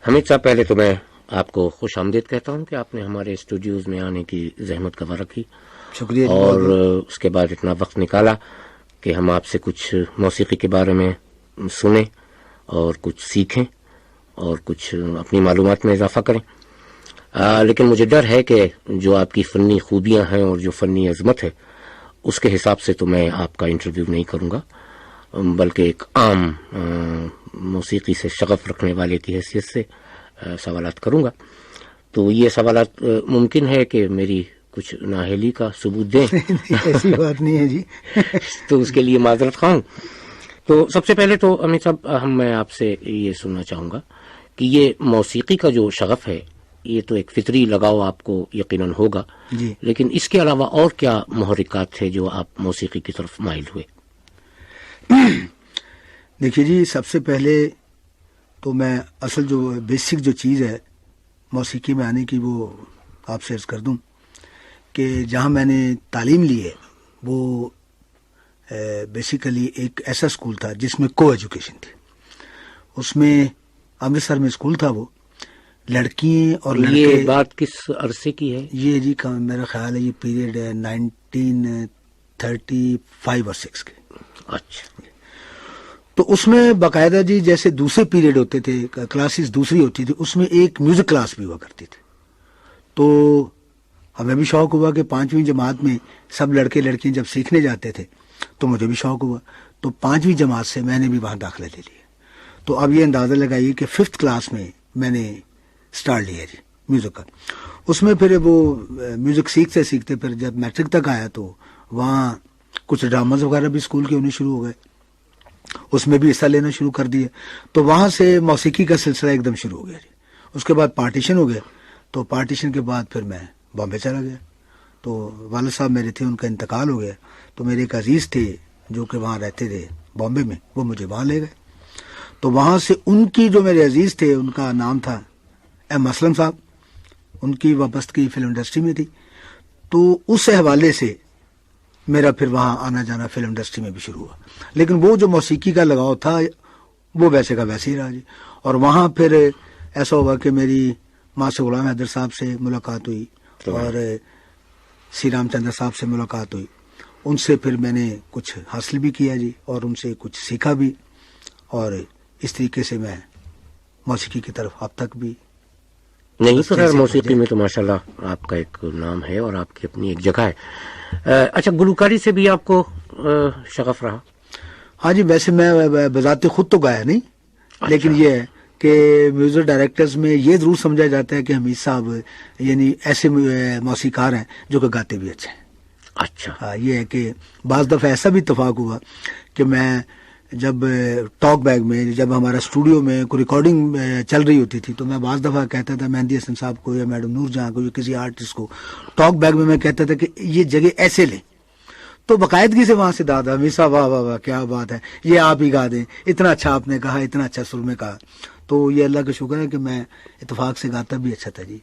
حمید صاحب، پہلے تو میں آپ کو خوش آمدید کہتا ہوں کہ آپ نے ہمارے اسٹوڈیوز میں آنے کی زحمت گوارا کی. شکریہ. اور اس کے بعد اتنا وقت نکالا کہ ہم آپ سے کچھ موسیقی کے بارے میں سنیں اور کچھ سیکھیں اور کچھ اپنی معلومات میں اضافہ کریں. لیکن مجھے ڈر ہے کہ جو آپ کی فنی خوبیاں ہیں اور جو فنی عظمت ہے اس کے حساب سے تو میں آپ کا انٹرویو نہیں کروں گا، بلکہ ایک عام موسیقی سے شغف رکھنے والے کی حیثیت سے سوالات کروں گا. تو یہ سوالات ممکن ہے کہ میری کچھ نااہلی کا ثبوت دیں. ایسی بات نہیں ہے جی. تو اس کے لیے معذرت خواہ ہوں. تو سب سے پہلے تو امیر صاحب میں آپ سے یہ سننا چاہوں گا کہ یہ موسیقی کا جو شغف ہے یہ تو ایک فطری لگاؤ آپ کو یقیناً ہوگا جی، لیکن اس کے علاوہ اور کیا محرکات تھے جو آپ موسیقی کی طرف مائل ہوئے؟ دیکھیے جی، سب سے پہلے تو میں اصل جو بیسک جو چیز ہے موسیقی میں آنے کی وہ آپ سے عرض کر دوں کہ جہاں میں نے تعلیم لی ہے وہ بیسیکلی ایک ایسا اسکول تھا جس میں کو ایجوکیشن تھی. اس میں امرتسر میں اسکول تھا، وہ لڑکی اور لڑکے. یہ بات کس عرصے کی ہے؟ یہ جی میرا خیال ہے یہ پیریڈ ہے 1935 اور 6 کے. اچھا. تو اس میں باقاعدہ جی جیسے دوسرے پیریڈ ہوتے تھے، کلاسز دوسری ہوتی تھی، اس میں ایک میوزک کلاس بھی ہوا کرتی تھی. تو ہمیں بھی شوق ہوا کہ 5ویں جماعت میں سب لڑکے لڑکیاں جب سیکھنے جاتے تھے تو مجھے بھی شوق ہوا، تو 5ویں جماعت سے میں نے بھی وہاں داخلہ لے لیا. تو اب یہ اندازہ لگائیے کہ 5th کلاس میں میں نے سٹارٹ لیا جی میوزک کا. اس میں پھر وہ میوزک سیکھتے سیکھتے پھر جب میٹرک تک آیا تو وہاں کچھ ڈراماز وغیرہ بھی اسکول کے ہونے شروع ہو گئے، اس میں بھی حصہ لینا شروع کر دیا. تو وہاں سے موسیقی کا سلسلہ ایک دم شروع ہو گیا جی. اس کے بعد پارٹیشن ہو گیا، تو پارٹیشن کے بعد پھر میں بامبے چلا گیا. تو والد صاحب میرے تھے، ان کا انتقال ہو گیا. تو میرے ایک عزیز تھے جو کہ وہاں رہتے تھے بامبے میں، وہ مجھے وہاں لے گئے. تو وہاں سے ان کی جو میرے عزیز تھے ان کا نام تھا ایم اسلم صاحب، ان کی وابستگی فلم انڈسٹری میں تھی. تو اس حوالے سے میرا پھر وہاں آنا جانا فلم انڈسٹری میں بھی شروع ہوا. لیکن وہ جو موسیقی کا لگاؤ تھا وہ ویسے کا ویسے ہی رہا جی. اور وہاں پھر ایسا ہوا کہ میری ماں سے غلام حیدر صاحب سے ملاقات ہوئی اور سی رام چندر صاحب سے ملاقات ہوئی. ان سے پھر میں نے کچھ حاصل بھی کیا جی اور ان سے کچھ سیکھا بھی، اور اس طریقے سے میں موسیقی کی طرف اب تک بھی. نہیں تو خیر موسیقی میں تو ماشاءاللہ آپ کا ایک نام ہے اور آپ کی اپنی ایک جگہ ہے. اچھا، گلوکاری سے بھی آپ کو شغف رہا؟ ہاں جی، ویسے میں بذات خود تو گایا نہیں، لیکن یہ ہے کہ میوزک ڈائریکٹرز میں یہ ضرور سمجھا جاتا ہے کہ حمید صاحب یعنی ایسے موسیقار ہیں جو کہ گاتے بھی اچھے ہیں. اچھا. یہ ہے کہ بعض دفعہ ایسا بھی اتفاق ہوا کہ میں جب ٹاک بیگ میں جب ہمارا اسٹوڈیو میں کوئی ریکارڈنگ چل رہی ہوتی تھی تو میں بعض دفعہ کہتا تھا مہندی حسن صاحب کو یا میڈم نور جہاں کو یا کسی آرٹسٹ کو ٹاک بیگ میں کہتا تھا کہ یہ جگہ ایسے لیں، تو باقاعدگی سے وہاں سے دادا حمید صاحب واہ واہ واہ کیا بات ہے، یہ آپ ہی گا دیں، اتنا اچھا آپ نے کہا، اتنا اچھا سر میں کہا. تو یہ اللہ کا شکر ہے کہ میں اتفاق سے گاتا بھی اچھا تھا جی.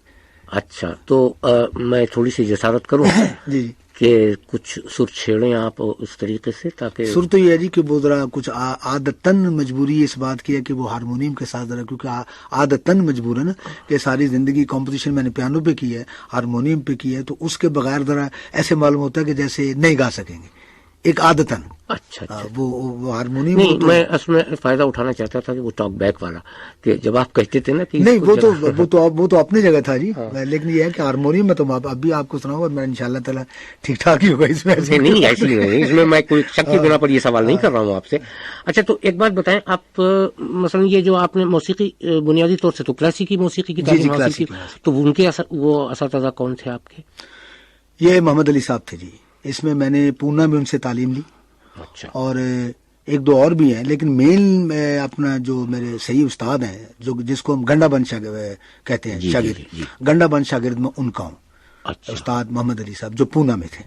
اچھا، تو میں تھوڑی سی جسارت کروں جی کہ کچھ سر چھیڑیں آپ اس طریقے سے تاکہ سر تو یہ ہے جی کہ وہ ذرا کچھ عادتاً مجبوری اس بات کی ہے کہ وہ ہارمونیم کے ساتھ ذرا، کیونکہ عادتاً مجبور ہے نا کہ ساری زندگی کمپوزیشن میں نے پیانو پہ کی ہے، ہارمونیم پہ کی ہے، تو اس کے بغیر ذرا ایسے معلوم ہوتا ہے کہ جیسے نہیں گا سکیں گے ایک عادتاً. اچھا وہ ہارمونیم نہیں، میں اس میں فائدہ اٹھانا چاہتا تھا کہ وہ ٹاک بیک والا کہ جب آپ کہتے تھے نا کہ نہیں وہ تو اپنی جگہ تھا جی. لیکن یہ ہے کہ ہارمونیم میں تو اب بھی آپ کو سناؤں اور میں انشاءاللہ تعالیٰ ٹھیک ٹھاک ہی ہوگا اس میں. نہیں ایسی نہیں، اس میں کوئی شک کی بنا پر یہ سوال نہیں کر رہا ہوں آپ سے. اچھا، تو ایک بات بتائیں آپ، مثلا یہ جو آپ نے موسیقی بنیادی طور سے تو کلاسیکی موسیقی کی تعلیم حاصل کی، تو ان کے وہ اساتذہ کون تھے آپ کے؟ یہ محمد علی صاحب تھے جی. اس میں میں نے پونا میں ان سے تعلیم لی. اچھا. اور ایک دو اور بھی ہیں، لیکن مین اپنا جو میرے صحیح استاد ہیں جس کو ہم گنڈا بن کہتے ہیں شاگرد، گنڈا بن شاگرد میں ان کا ہوں. اچھا. استاد محمد علی صاحب جو پونا میں تھے.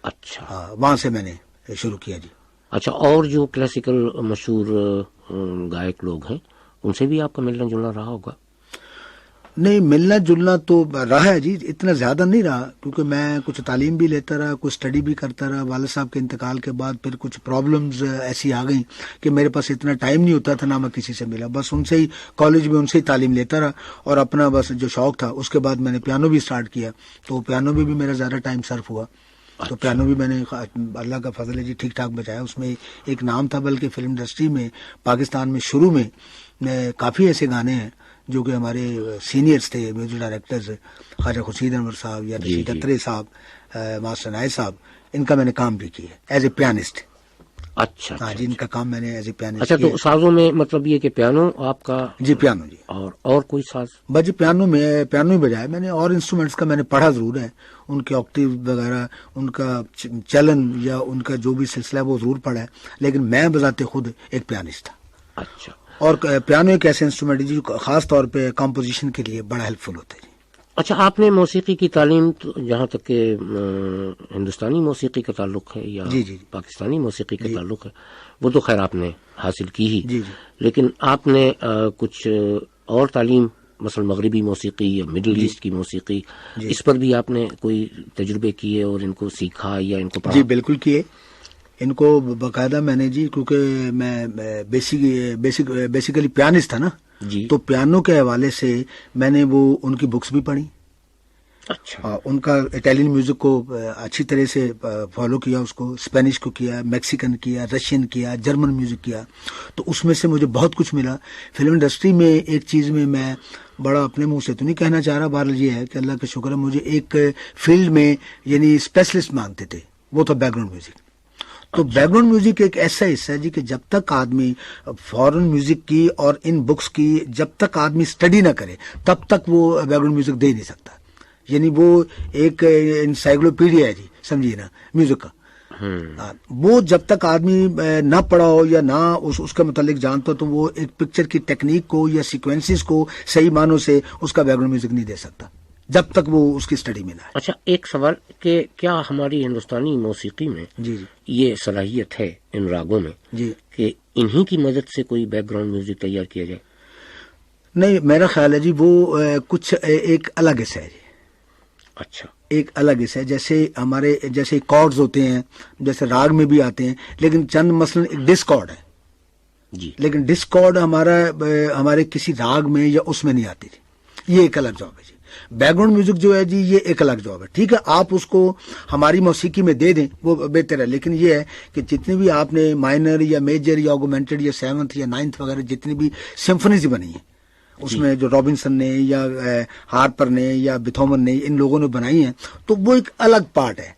اچھا. وہاں سے میں نے شروع کیا جی. اچھا، اور جو کلاسیکل مشہور گائک لوگ ہیں ان سے بھی آپ کا ملنا جلنا رہا ہوگا؟ نہیں ملنا جلنا تو رہا ہے جی، اتنا زیادہ نہیں رہا، کیونکہ میں کچھ تعلیم بھی لیتا رہا، کچھ اسٹڈی بھی کرتا رہا. والد صاحب کے انتقال کے بعد پھر کچھ پرابلمز ایسی آ گئیں کہ میرے پاس اتنا ٹائم نہیں ہوتا تھا، نہ میں کسی سے ملا، بس ان سے ہی کالج میں ان سے ہی تعلیم لیتا رہا. اور اپنا بس جو شوق تھا، اس کے بعد میں نے پیانو بھی اسٹارٹ کیا، تو پیانو میں بھی میرا زیادہ ٹائم صرف ہوا. تو پیانو بھی میں نے اللہ کا فضل ہے جی ٹھیک ٹھاک بجایا. اس میں ایک نام تھا، بلکہ فلم انڈسٹری میں پاکستان میں شروع میں کافی ایسے گانے ہیں جو کہ ہمارے سینئرز تھے، میوزک ڈائریکٹرز، خواجہ خورشید انور صاحب یا رشید اترے صاحب، ماسٹر نائب صاحب، ان کا میں نے کام بھی کیا ایز اے پیانسٹ. اچھا ہاں جی، ان کا کام میں نے ایز اے پیانسٹ. اچھا، تو سازوں میں مطلب یہ کہ پیانو آپ کا؟ جی پیانو جی. اور کوئی ساز؟ بس جی پیانو ہی بجایا میں نے. اور انسٹرومنٹس کا میں نے پڑھا ضرور ہے، ان کے آکٹیو وغیرہ، ان کا چلن یا ان کا جو بھی سلسلہ ہے وہ ضرور پڑھا ہے، لیکن میں بذات خود ایک پیانسٹ تھا. اچھا. اور پیانو ایک ایسے انسٹرومنٹ ہے جو خاص طور پہ کمپوزیشن کے لیے بڑا ہیلپ فل ہوتا ہے. اچھا، آپ نے موسیقی کی تعلیم جہاں تک کہ ہندوستانی موسیقی کا تعلق ہے یا جی پاکستانی موسیقی کا تعلق ہے، وہ تو خیر آپ نے حاصل کی ہی، جی لیکن آپ نے کچھ اور تعلیم، مثلا مغربی موسیقی یا مڈل ایسٹ کی موسیقی، اس پر بھی آپ نے کوئی تجربے کیے اور ان کو سیکھا یا ان کو پڑھا؟ جی بالکل کیے. ان کو باقاعدہ میں نے جی، کیونکہ میں بیسیکلی پیانسٹ تھا نا جی، تو پیانو کے حوالے سے میں نے وہ ان کی بکس بھی پڑھی. اچھا. ان کا اٹیلین میوزک کو اچھی طرح سے فالو کیا، اس کو اسپینش کو کیا، میکسیکن کیا، رشین کیا، جرمن میوزک کیا. تو اس میں سے مجھے بہت کچھ ملا. فلم انڈسٹری میں ایک چیز میں بڑا اپنے منہ سے تو نہیں کہنا چاہ رہا، بہرحال یہ ہے کہ اللہ کا شکر ہے مجھے ایک فیلڈ میں یعنی اسپیشلسٹ مانگتے تھے، وہ تھا بیک گراؤنڈ میوزک. تو بیک گراؤنڈ میوزک ایک ایسا حصہ ہے جی کہ جب تک آدمی فورن میوزک کی اور ان بکس کی جب تک آدمی اسٹڈی نہ کرے تب تک وہ بیک گراؤنڈ میوزک دے نہیں سکتا. یعنی وہ ایک انسائکلوپیڈیا ہے جی، سمجھیے نا میوزک کا. وہ جب تک آدمی نہ پڑھا ہو یا نہ اس کے متعلق جانتا ہو تو وہ ایک پکچر کی ٹیکنیک کو یا سیکوینسز کو صحیح معنوں سے اس کا بیک گراؤنڈ میوزک نہیں دے سکتا جب تک وہ اس کی اسٹڈی میں نہ ہے. اچھا، ایک سوال کہ کیا ہماری ہندوستانی موسیقی میں جی یہ صلاحیت ہے ان راگوں میں جی کہ انہی کی مدد سے کوئی بیک گراؤنڈ میوزک تیار کیا جائے؟ نہیں، میرا خیال ہے جی وہ کچھ ایک الگ حصہ ہے جی. اچھا. ایک الگ حصہ ہے، جیسے کارڈز ہوتے ہیں، جیسے راگ میں بھی آتے ہیں، لیکن چند مثلا ایک ڈسکارڈ ہے جی، لیکن ڈسکارڈ ہمارے کسی راگ میں یا اس میں نہیں آتی تھی. یہ ایک الگ جاب ہے جی. بیک گراؤنڈ میوزک جو ہے جی یہ ایک الگ جاب ہے. ٹھیک ہے، آپ اس کو ہماری موسیقی میں دے دیں وہ بہتر ہے، لیکن یہ ہے کہ جتنی بھی آپ نے مائنر یا میجر یا آگومنٹڈ یا سیونتھ یا نائنتھ وغیرہ جتنی بھی سمفنیز بنی ہیں اس میں جو رابنسن نے یا ہارپر نے یا بیتھوون نے ان لوگوں نے بنائی ہیں، تو وہ ایک الگ پارٹ ہے.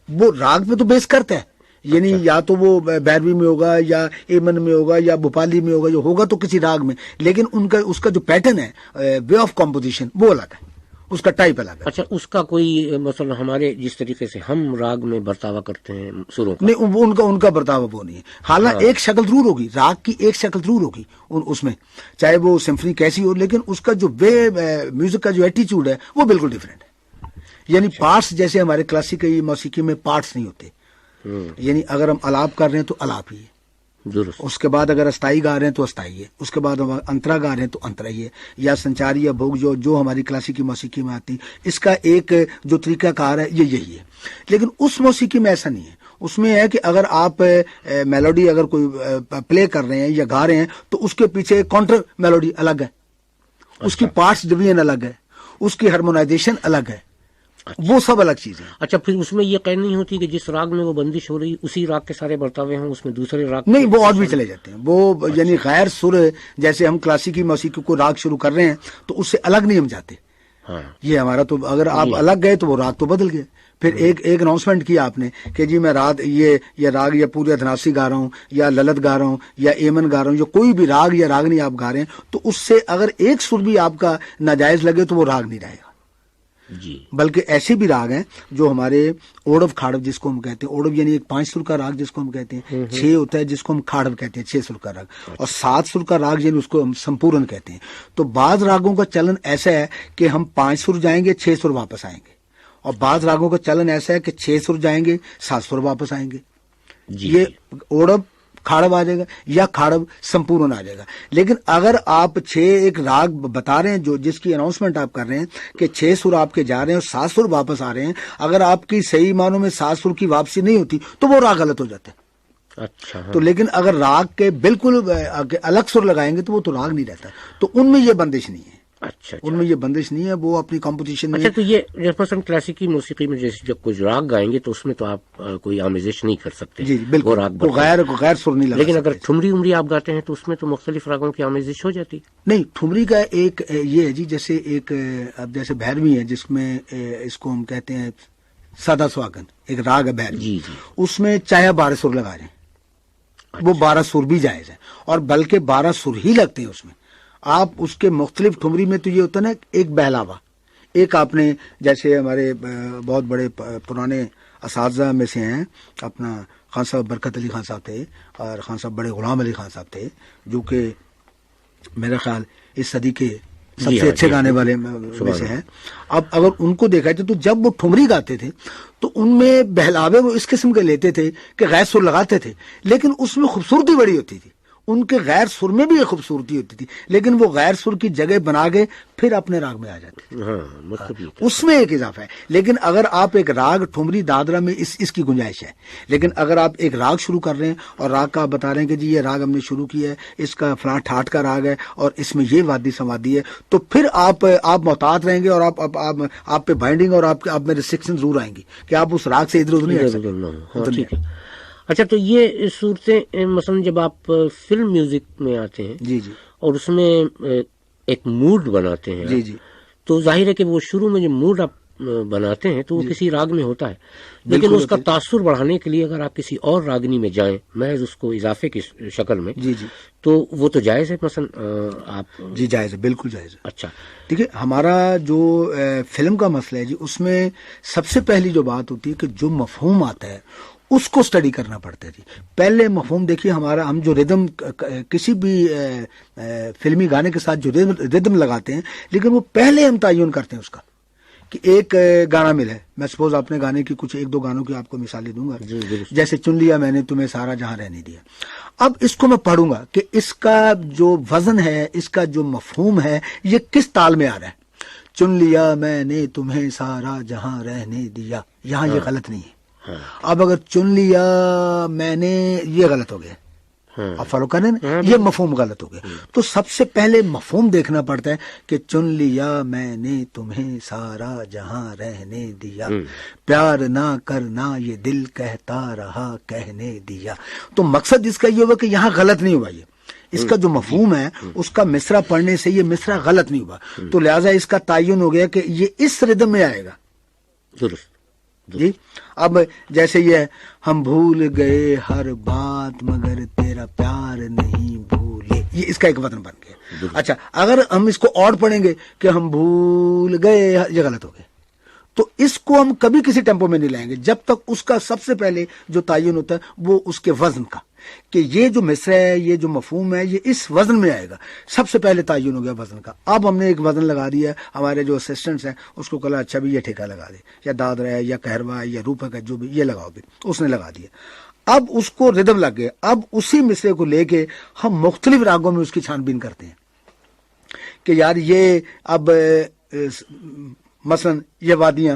وہ راگ پہ تو بیس کرتا ہے، یعنی یا تو وہ بیروی میں ہوگا یا ایمن میں ہوگا یا بھوپالی میں ہوگا، جو ہوگا تو کسی راگ میں، لیکن اس کا جو پیٹرن ہے، وے آف کمپوزیشن وہ الگ ہے، اس کا ٹائپ الگ ہے. اچھا، اس کا کوئی مثلا ہمارے جس طریقے سے ہم راگ میں برتاوا کرتے ہیں سروں کا؟ نہیں، وہ ان کا برتاوا وہ نہیں ہے. حالانکہ ایک شکل ضرور ہوگی، راگ کی ایک شکل ضرور ہوگی اس میں، چاہے وہ سمفنی کیسی ہو، لیکن اس کا جو وے میوزک کا جو ایٹیچیوڈ ہے وہ بالکل ڈیفرنٹ ہے. یعنی پارٹس جیسے ہمارے کلاسیکل موسیقی میں پارٹس نہیں ہوتے، یعنی اگر ہم الاپ کر رہے ہیں تو الاپ ہی ہے، اس کے بعد اگر استائی گا رہے ہیں تو استائی ہے، اس کے بعد انترا گا رہے ہیں تو انترا ہی ہے، یا سنچاری یا بھوگ جو ہماری کلاسیکی موسیقی میں آتی، اس کا ایک جو طریقہ کار ہے یہ یہی ہے. لیکن اس موسیقی میں ایسا نہیں ہے. اس میں ہے کہ اگر آپ میلوڈی اگر کوئی پلے کر رہے ہیں یا گا رہے ہیں تو اس کے پیچھے کاؤنٹر میلوڈی الگ ہے، اس کی پارٹس ڈویژن الگ ہے، اس کی ہارمونائزیشن الگ ہے، وہ سب الگ چیز ہے. اچھا، پھر اس میں یہ قید نہیں ہوتی کہ جس راگ میں وہ بندش ہو رہی اسی راگ کے سارے برتاوے ہوں اس میں دوسرے راگ؟ نہیں، وہ اور بھی چلے جاتے ہیں. وہ یعنی غیر سر، جیسے ہم کلاسیکی موسیقی کو راگ شروع کر رہے ہیں تو اس سے الگ نہیں ہم جاتے. یہ ہمارا تو اگر آپ الگ گئے تو وہ راگ تو بدل گئے. پھر ایک اناؤنسمنٹ کیا آپ نے کہ جی میں رات یہ راگ یا پورے ادھناسی گا رہا ہوں یا للت گا رہا ہوں یا ایمن گا رہا ہوں، یا کوئی بھی راگ یا راگنی آپ گا رہے ہیں، تو اس سے اگر ایک سر بھی آپ کا ناجائز لگے تو وہ راگ نہیں رہے گا جی. بلکہ ایسے بھی راگ ہیں جو ہمارے اوڑو کھاڑو جس کو ہم کہتے ہیں، اوڑو یعنی ایک 5 سر کا راگ جس کو ہم کہتے ہیں، 6 ہوتا ہے جس کو ہم کھاڑو کہتے ہیں 6 سر کا راگ، اور 7 سر کا راگ یعنی اس کو ہم سمپورن کہتے ہیں. تو بعض راگوں کا چلن ایسا ہے کہ ہم 5 سر جائیں گے 6 سر واپس آئیں گے، اور بعض راگوں کا چلن ایسا ہے کہ 6 سر جائیں گے 7 سر واپس آئیں گے. یہ اوڑو کھاڑب آ جائے گا یا کھاڑب سمپورن آ جائے گا. لیکن اگر آپ 6 ایک راگ بتا رہے ہیں جو جس کی اناؤنسمنٹ آپ کر رہے ہیں کہ 6 سر آپ کے جا رہے ہیں اور 7 سر واپس آ رہے ہیں, اگر آپ کی صحیح معنوں میں 7 سر کی واپسی نہیں ہوتی تو وہ راگ غلط ہو جاتے ہیں. اچھا تو لیکن اگر راگ کے بالکل الگ سر لگائیں گے تو وہ تو راگ نہیں رہتا. تو ان میں یہ بندش نہیں ہے. اچھا ان میں یہ بندش نہیں ہے. وہ اپنی کمپوزیشن میں. اچھا, تو یہ مثلا کلاسیکی موسیقی میں جیسے جب کچھ راگ گائیں گے تو اس میں تو آپ کوئی آمیزش نہیں کر سکتے. جی بالکل, وہ راگ غیر سر نہیں لگا. لیکن اگر ٹھمری عمری آپ گاتے ہیں تو اس میں تو مختلف راگوں کی آمیزش ہو جاتی. نہیں, ٹھمری کا ایک یہ ہے جی, جیسے ایک اب جیسے بھیروی ہے جس میں اس کو ہم کہتے ہیں سادہ سواگن, ایک راگ ہے بھیروی. جی جی. اس میں چاہے 12 سر لگا رہے ہیں وہ 12 سر بھی جائز ہے, اور بلکہ 12 سر ہی لگتے ہیں اس میں. آپ اس کے مختلف ٹھمری میں تو یہ ہوتا ہے نا, ایک بہلاوا, ایک آپ نے جیسے ہمارے بہت بڑے پرانے اساتذہ میں سے ہیں اپنا خان صاحب برکت علی خان صاحب تھے, اور خان صاحب بڑے غلام علی خان صاحب تھے, جو کہ میرا خیال اس صدی کے سب سے اچھے گانے والے میں سے ہیں. اب اگر ان کو دیکھا جائے تو جب وہ ٹھمری گاتے تھے تو ان میں بہلاوے وہ اس قسم کے لیتے تھے کہ غیر سر لگاتے تھے, لیکن اس میں خوبصورتی بڑی ہوتی تھی. ان کے غیر سر میں بھی ایک خوبصورتی ہوتی تھی, لیکن وہ غیر سر کی جگہ بنا کے پھر اپنے راگ میں آ جاتے. اس میں ایک اضافہ ہے. لیکن اگر آپ ایک راگ ٹھمری دادرا میں اس کی گنجائش ہے. لیکن اگر آپ ایک راگ شروع کر رہے ہیں اور راگ کا آپ بتا رہے ہیں کہ جی یہ راگ ہم نے شروع کیا ہے, اس کا فلاں ٹھاٹ کا راگ ہے اور اس میں یہ وادی سمادی ہے, تو پھر آپ محتاط رہیں گے, اور آپ پہ بائنڈنگ اور آپ میں ریسٹرکشن ضرور آئیں گی کہ آپ اس راگ سے ادھر ادھر نہیں آ سکتے. اچھا, تو یہ صورتیں مثلا جب آپ فلم میوزک میں آتے ہیں جی جی, اور اس میں ایک موڈ بناتے ہیں جی جی, تو ظاہر ہے کہ وہ شروع میں جو موڈ آپ بناتے ہیں تو وہ کسی راگ میں ہوتا ہے, لیکن اس کا تاثر بڑھانے کے لیے اگر آپ کسی اور راگنی میں جائیں محض اس کو اضافے کی شکل میں, جی جی, تو وہ تو جائز ہے مثلا آپ. جی جائز ہے, بالکل جائز ہے. اچھا, دیکھیے ہمارا جو فلم کا مسئلہ ہے جی, اس میں سب سے پہلی جو بات ہوتی ہے کہ جو مفہوم آتا ہے اس کو اسٹڈی کرنا پڑتا ہے. جی پہلے مفہوم دیکھیے, ہمارا ہم جو ردم کسی بھی فلمی گانے کے ساتھ جو ردم لگاتے ہیں, لیکن وہ پہلے ہم تعین کرتے ہیں اس کا کہ ایک گانا ملا ہے. میں سپوز اپنے گانے کی کچھ 1-2 گانوں کی آپ کو مثالیں دوں گا. جیسے چن لیا میں نے تمہیں سارا جہاں رہنے دیا. اب اس کو میں پڑھوں گا کہ اس کا جو وزن ہے, اس کا جو مفہوم ہے, یہ کس تال میں آ رہا ہے. چن لیا میں نے تمہیں سارا جہاں رہنے دیا, یہاں یہ غلط نہیں ہے. اب اگر چن لیا میں نے, یہ غلط ہو گیا. اب فالو کریں نا, یہ مفہوم غلط ہو گیا. تو سب سے پہلے مفہوم دیکھنا پڑتا ہے کہ چن لیا میں نے تمہیں سارا جہاں رہنے دیا, پیار نہ کرنا یہ دل کہتا رہا کہنے دیا. تو مقصد اس کا یہ ہوگا کہ یہاں غلط نہیں ہوا. یہ اس کا جو مفہوم ہے اس کا مصرع پڑھنے سے یہ مصرع غلط نہیں ہوا, تو لہٰذا اس کا تعین ہو گیا کہ یہ اس ردم میں آئے گا. درست جی. اب جیسے یہ ہم بھول گئے ہر بات مگر تیرا پیار نہیں بھولے, یہ اس کا ایک وزن بن گیا. اچھا, اگر ہم اس کو اور پڑھیں گے کہ ہم بھول گئے, یہ غلط ہو گیا. تو اس کو ہم کبھی کسی ٹیمپو میں نہیں لائیں گے جب تک اس کا سب سے پہلے جو تعین ہوتا ہے وہ اس کے وزن کا, کہ یہ جو مصرع ہے, یہ جو مفہوم ہے, یہ اس وزن میں آئے گا. سب سے پہلے تعین ہو گیا وزن کا. اب ہم نے ایک وزن لگا دیا, ہمارے جو اسسٹنٹس ہیں اس کو کہا اچھا بھی یہ ٹھیکہ لگا دے, یا دادرا ہے یا کہروا ہے یا روپک ہے, جو بھی یہ لگاؤ بھی. اس نے لگا دیا. اب اس کو ردم لگ گئے. اب اسی مصرع کو لے کے ہم مختلف راگوں میں اس کی چھان بین کرتے ہیں کہ یار یہ اب مثلا یہ وادیاں,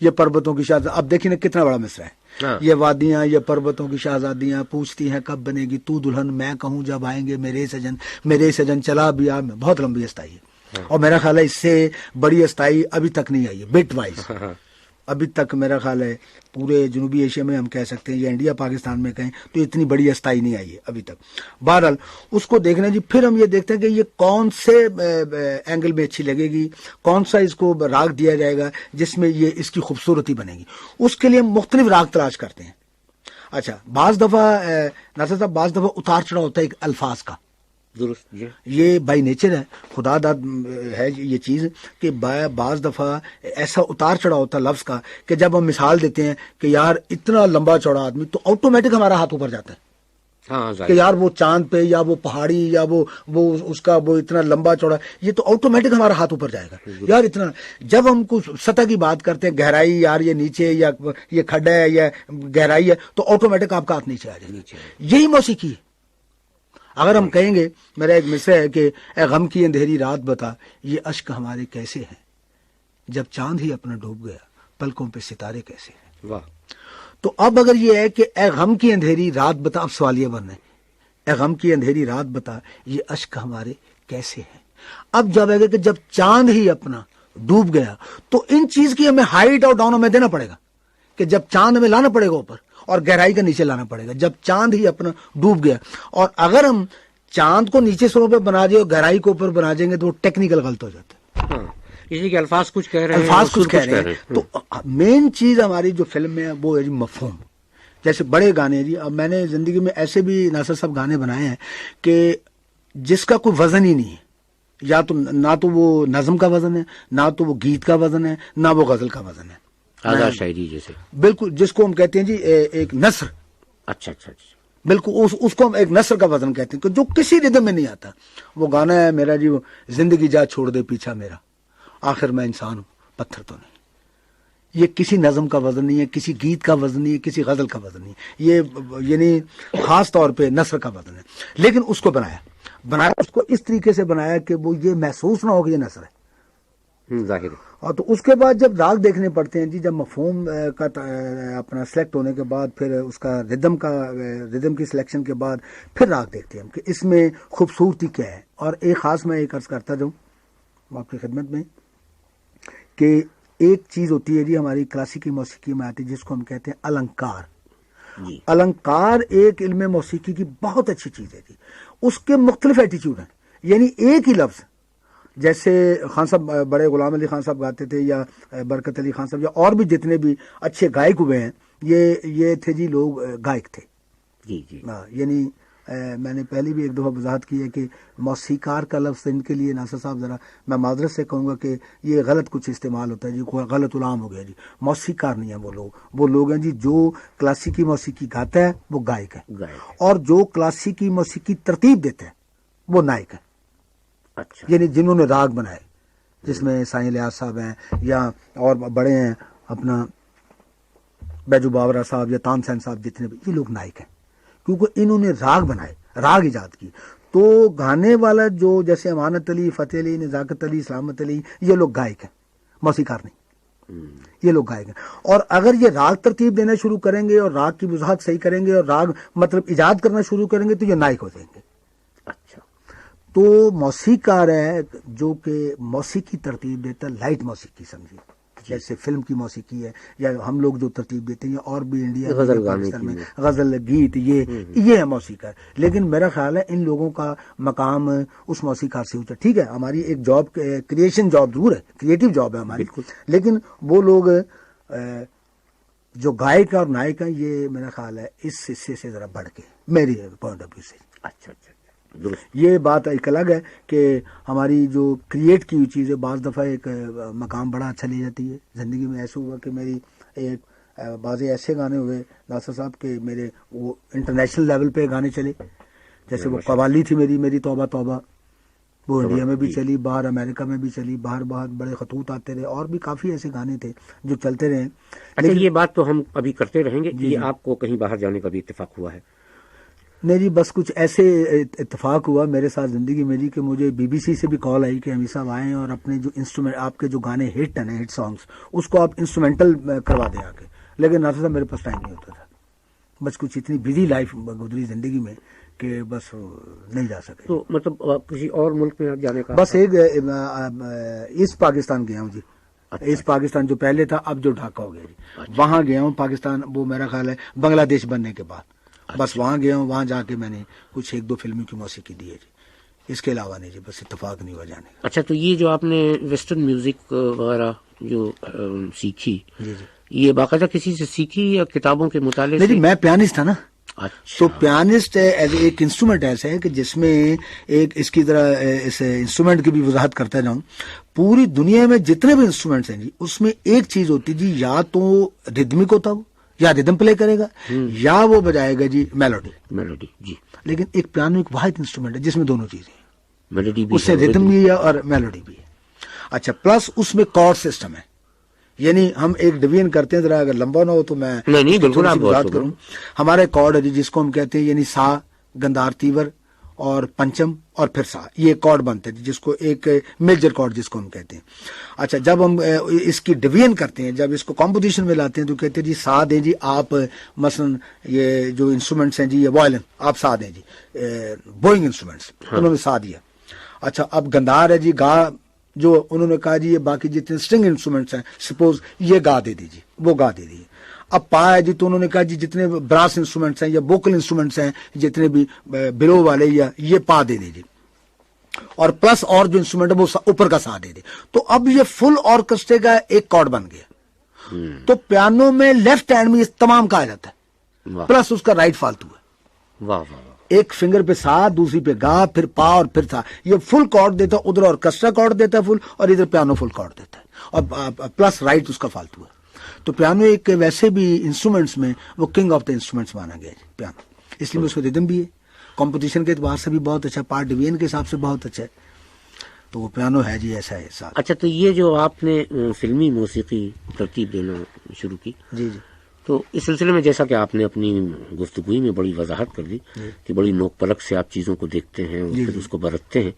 یہ پربتوں کی شہزادی. اب دیکھیں نا کتنا بڑا مصرع ہے. یہ وادیاں, یہ پربتوں کی شہزادیاں پوچھتی ہیں کب بنے گی تو دلہن, میں کہوں جب آئیں گے میرے سجن, میرے سجن چلا بھی آ. بہت لمبی استائی ہے, اور میرا خیال ہے اس سے بڑی استائی ابھی تک نہیں آئی ہے بٹ وائز. ابھی تک میرا خیال ہے پورے جنوبی ایشیا میں ہم کہہ سکتے ہیں یا انڈیا پاکستان میں کہیں تو اتنی بڑی استائی نہیں آئی ہے ابھی تک. بہرحال اس کو دیکھنا جی. پھر ہم یہ دیکھتے ہیں کہ یہ کون سے اینگل میں اچھی لگے گی, کون سا اس کو راگ دیا جائے گا جس میں یہ اس کی خوبصورتی بنے گی. اس کے لیے ہم مختلف راگ تلاش کرتے ہیں. اچھا, بعض دفعہ ناصر صاحب بعض دفعہ اتار چڑھاؤ ہوتا ہے ایک الفاظ کا. درست, یہ بائی نیچر ہے, خدا داد ہے یہ چیز کہ بعض دفعہ ایسا اتار چڑھا ہوتا ہے لفظ کا کہ جب ہم مثال دیتے ہیں کہ یار اتنا لمبا چوڑا آدمی, تو آٹومیٹک ہمارا ہاتھ اوپر جاتا ہے. ہاں کہ یار وہ چاند پہ یا وہ پہاڑی یا وہ اس کا وہ اتنا لمبا چوڑا، یہ تو آٹومیٹک ہمارا ہاتھ اوپر جائے گا یار اتنا. جب ہم کچھ سطح کی بات کرتے ہیں، گہرائی یار یہ نیچے یا یہ کھڈا ہے یا گہرائی ہے، تو آٹومیٹک آپ کا ہاتھ نیچے آ جائے گا. یہی موسیقی ہے. اگر ہم کہیں گے، میرا ایک مصرع ہے کہ اے غم کی اندھیری رات بتا یہ اشک ہمارے کیسے ہیں، جب چاند ہی اپنا ڈوب گیا پلکوں پہ ستارے کیسے ہیں. واہ. تو اب اگر یہ ہے کہ اے غم کی اندھیری رات بتا، اب سوالیہ بننا ہے، اے غم کی اندھیری رات بتا یہ اشک ہمارے کیسے ہیں. اب جب ہے کہ جب چاند ہی اپنا ڈوب گیا، تو ان چیز کی ہمیں ہائٹ اور ڈاؤن ہمیں دینا پڑے گا، کہ جب چاند ہمیں لانا پڑے گا اوپر اور گہرائی کا نیچے لانا پڑے گا جب چاند ہی اپنا ڈوب گیا. اور اگر ہم چاند کو نیچے سروں پہ بنا دیں اور گہرائی کو اوپر بنا دیں گے تو وہ ٹیکنیکل غلط ہو جاتا ہے. ہاں، اسی کے الفاظ کچھ کہہ رہے ہیں، الفاظ کچھ کہہ رہے ہیں. تو مین چیز ہماری جو فلم میں ہے وہ ہے جی مفہوم. جیسے بڑے گانے جی، اب میں نے زندگی میں ایسے بھی ناصر صاحب گانے بنائے ہیں کہ جس کا کوئی وزن ہی نہیں ہے، یا تو نہ تو وہ نظم کا وزن ہے، نہ تو وہ گیت کا وزن ہے، نہ وہ غزل کا وزن ہے. آزاد شاعری جیسے بالکل، جس کو ہم کہتے ہیں جی ایک نثر. اچھا اچھا اچھا. بالکل اس کو ہم ایک نثر کا وزن کہتے ہیں کہ جو کسی ردم میں نہیں آتا. وہ گانا ہے میرا جی، وہ زندگی جا چھوڑ دے پیچھا میرا، آخر میں انسان ہوں پتھر تو نہیں. یہ کسی نظم کا وزن نہیں ہے، کسی گیت کا وزن نہیں ہے، کسی غزل کا وزن نہیں ہے. یہ یعنی خاص طور پہ نثر کا وزن ہے. لیکن اس کو بنایا اس کو اس طریقے سے بنایا کہ وہ یہ محسوس نہ ہو کہ یہ نثر ہے. ظاہر ہے. اور تو اس کے بعد جب راگ دیکھنے پڑتے ہیں جی، جب مفہوم کا اپنا سلیکٹ ہونے کے بعد پھر اس کا ردم کی سلیکشن کے بعد پھر راگ دیکھتے ہیں کہ اس میں خوبصورتی کیا ہے. اور ایک خاص میں ایک عرض کرتا جاؤں آپ کی خدمت میں کہ ایک چیز ہوتی ہے جی ہماری کلاسیکی موسیقی میں آتی ہے جس کو ہم کہتے ہیں النکار. النکار ایک علم موسیقی کی بہت اچھی چیز ہے جی. اس کے مختلف ایٹیچیوڈ ہیں، یعنی ایک ہی لفظ، جیسے خان صاحب بڑے غلام علی خان صاحب گاتے تھے، یا برکت علی خان صاحب، یا اور بھی جتنے بھی اچھے گائک ہوئے ہیں، یہ تھے جی لوگ گائک تھے. جی جی. یعنی میں نے پہلے بھی ایک دفعہ وضاحت کی ہے کہ موسیقار کا لفظ ان کے لیے ناصر صاحب ذرا میں معذرت سے کہوں گا کہ یہ غلط کچھ استعمال ہوتا ہے جی، غلط غلام ہو گیا جی. موسیقار نہیں ہیں وہ لوگ ہیں جی جو کلاسیکی موسیقی گاتا ہے وہ گائک ہے، اور جو کلاسیکی موسیقی ترتیب دیتا ہے وہ نائک ہے. اچھا. یعنی جنہوں نے راگ بنائے، جس میں سائیں الیاس صاحب ہیں یا اور بڑے ہیں اپنا بیجو باورا صاحب یا تانسین صاحب، جتنے بھی یہ لوگ نائک ہیں کیونکہ انہوں نے راگ بنائے، راگ ایجاد کی. تو گانے والا جو جیسے امانت علی، فتح علی، نزاکت علی، سلامت علی، یہ لوگ گائک ہیں، موسیقار نہیں. یہ لوگ گائک ہیں. اور اگر یہ راگ ترتیب دینا شروع کریں گے اور راگ کی وضاحت صحیح کریں گے اور راگ مطلب ایجاد کرنا شروع کریں گے تو یہ نائک ہو جائیں گے. اچھا. تو موسیقار ہے جو کہ موسیقی ترتیب دیتا ہے، لائٹ موسیقی سمجھیے، جیسے فلم کی موسیقی ہے، یا ہم لوگ جو ترتیب دیتے ہیں، اور بھی انڈیا میں پاکستان میں غزل، گیت، یہ ہے موسیقار. لیکن میرا خیال ہے ان لوگوں کا مقام اس موسیقار سے اونچا. ٹھیک ہے، ہماری ایک جاب کریشن جاب ضرور ہے، کریٹو جاب ہے ہماری، لیکن وہ لوگ جو گائک اور نائک ہیں یہ میرا خیال ہے اس حصے سے ذرا بڑھ کے میری پوائنٹ آف ویو سے. اچھا اچھا. یہ بات ایک الگ ہے کہ ہماری جو کریٹ کی ہوئی چیز ہے بعض دفعہ ایک مقام بڑا اچھا لے جاتی ہے. زندگی میں ایسا ہوا کہ میری ایک بعض ایسے گانے ہوئے ناصر صاحب کے میرے وہ انٹرنیشنل لیول پہ گانے چلے. جیسے وہ قوالی تھی میری توبہ توبہ، وہ انڈیا میں بھی چلی، باہر امریکہ میں بھی چلی، باہر بڑے خطوط آتے رہے، اور بھی کافی ایسے گانے تھے جو چلتے رہے. اچھا، یہ بات تو ہم ابھی کرتے رہیں گے. یہ آپ کو کہیں باہر جانے کا بھی اتفاق ہوا ہے؟ نہیں جی، بس کچھ ایسے اتفاق ہوا میرے ساتھ زندگی میں جی کہ مجھے BBC سے بھی کال آئی کہ امیر صاحب آئیں اور اپنے جو انسٹرومنٹ آپ کے جو گانے ہٹ ہیں نا، ہٹ سانگس، اس کو آپ انسٹرومنٹل کروا دیں آ کے. لیکن ناصر صاحب میرے پاس ٹائم نہیں ہوتا تھا، بس کچھ اتنی بزی لائف گزری زندگی میں کہ بس نہیں جا سکے. تو مطلب کسی اور ملک میں جانے کا؟ بس ایک ایسٹ پاکستان گیا ہوں جی. ایسٹ پاکستان جو پہلے تھا اب جو ڈھاکہ ہو گیا جی، وہاں گیا ہوں پاکستان. وہ میرا خیال ہے بنگلہ دیش بننے کے بعد بس وہاں گیا ہوں. وہاں جا کے میں نے کچھ ایک دو فلموں کی موسیقی دی ہے جی، اس کے علاوہ نہیں جی، بس اتفاق نہیں ہوا جانے کا. اچھا، تو یہ جو آپ نے ویسٹرن میوزک وغیرہ جو سیکھی، جی یہ باقاعدہ کسی سے سیکھی یا کتابوں کے مطالعے سے؟ میں پیانسٹ تھا نا. اچھا. تو پیانسٹ ایک انسٹرومنٹ ایسا ہے کہ جس میں ایک اس کی طرح اس انسٹرومنٹ کی بھی وضاحت کرتا جاؤں. پوری دنیا میں جتنے بھی انسٹرومنٹس ہیں جی، اس میں ایک چیز ہوتی جی، یا تو ردمک ہوتا ہو یا ریدم پلے کرے گا یا وہ بجائے گا جی میلوڈی. میلوڈی جی. لیکن ایک پیانو ایک واحد انسٹرومنٹ ہے جس میں دونوں چیزیں ہیں, میلوڈی بھی اس سے ریدم بھی ہے اور میلوڈی بھی ہے. اچھا, پلس اس میں کارڈ سسٹم ہے. یعنی ہم ایک ڈویژن کرتے ہیں, ذرا اگر لمبا نہ ہو تو میں نہیں بالکل آپ بات کروں. ہمارے کارڈ ہے جی جس کو ہم کہتے ہیں یعنی سا, گندھار تیور اور پنچم اور پھر سا, یہ کارڈ بنتے ہیں جس کو ایک میجر کارڈ جس کو ہم کہتے ہیں. اچھا, جب ہم اس کی ڈویژن کرتے ہیں, جب اس کو کمپوزیشن میں لاتے ہیں تو کہتے ہیں جی سا دیں جی آپ, مثلا یہ جو انسٹرومنٹس ہیں جی, یہ وائلن آپ سا دیں جی, بوئنگ انسٹرومنٹس انہوں نے سا دیا. اچھا, اب گندھار ہے جی گا, جو انہوں نے کہا جی یہ باقی جتنے اسٹرنگ انسٹرومنٹس ہیں سپوز یہ گا دے دیجیے, وہ گا دے دیجیے. اب پا ہے جی تو انہوں نے کہا جی جتنے براس انسٹرومنٹس ہیں یا ووکل انسٹرومنٹس ہیں جتنے بھی بلو والے یا یہ پا دے دیجیے, اور پلس اور جو انسٹرومنٹ ہے وہ اوپر کا سا دے دے. تو اب یہ فل آرکسٹرے کا ایک کارڈ بن گیا. تو پیانو میں لیفٹ ہینڈ میں یہ تمام کہا جاتا ہے, پلس اس کا رائٹ فالتو ہے. واہ واہ. ایک فنگر پہ سا, دوسری پہ گا, پھر پا اور پھر سا. یہ فل کارڈ دیتا ہے, ادھر آرکسٹرا کارڈ دیتا ہے فل, اور ادھر پیانو فل کارڈ دیتا ہے, اور پلس رائٹ اس کا فالتو ہے. تو پیانو ایک ویسے بھی انسٹرومنٹس میں وہ کنگ آف دا انسٹرومنٹس مانا گیا ہے پیانو, اس لیے اس کو ریدم بھی ہے, کمپوزیشن کے اعتبار سے بھی بہت اچھا, پارٹ ڈویژن کے حساب سے بہت اچھا ہے. تو وہ پیانو ہے جی ایسا ہے ساتھ. اچھا, تو یہ جو آپ نے فلمی موسیقی ترتیب دینا شروع کی, جی جی, تو اس سلسلے میں جیسا کہ آپ نے اپنی گفتگو میں بڑی وضاحت کر دی کہ بڑی نوک پلک سے آپ چیزوں کو دیکھتے ہیں اور پھر اس کو برتتے ہیں,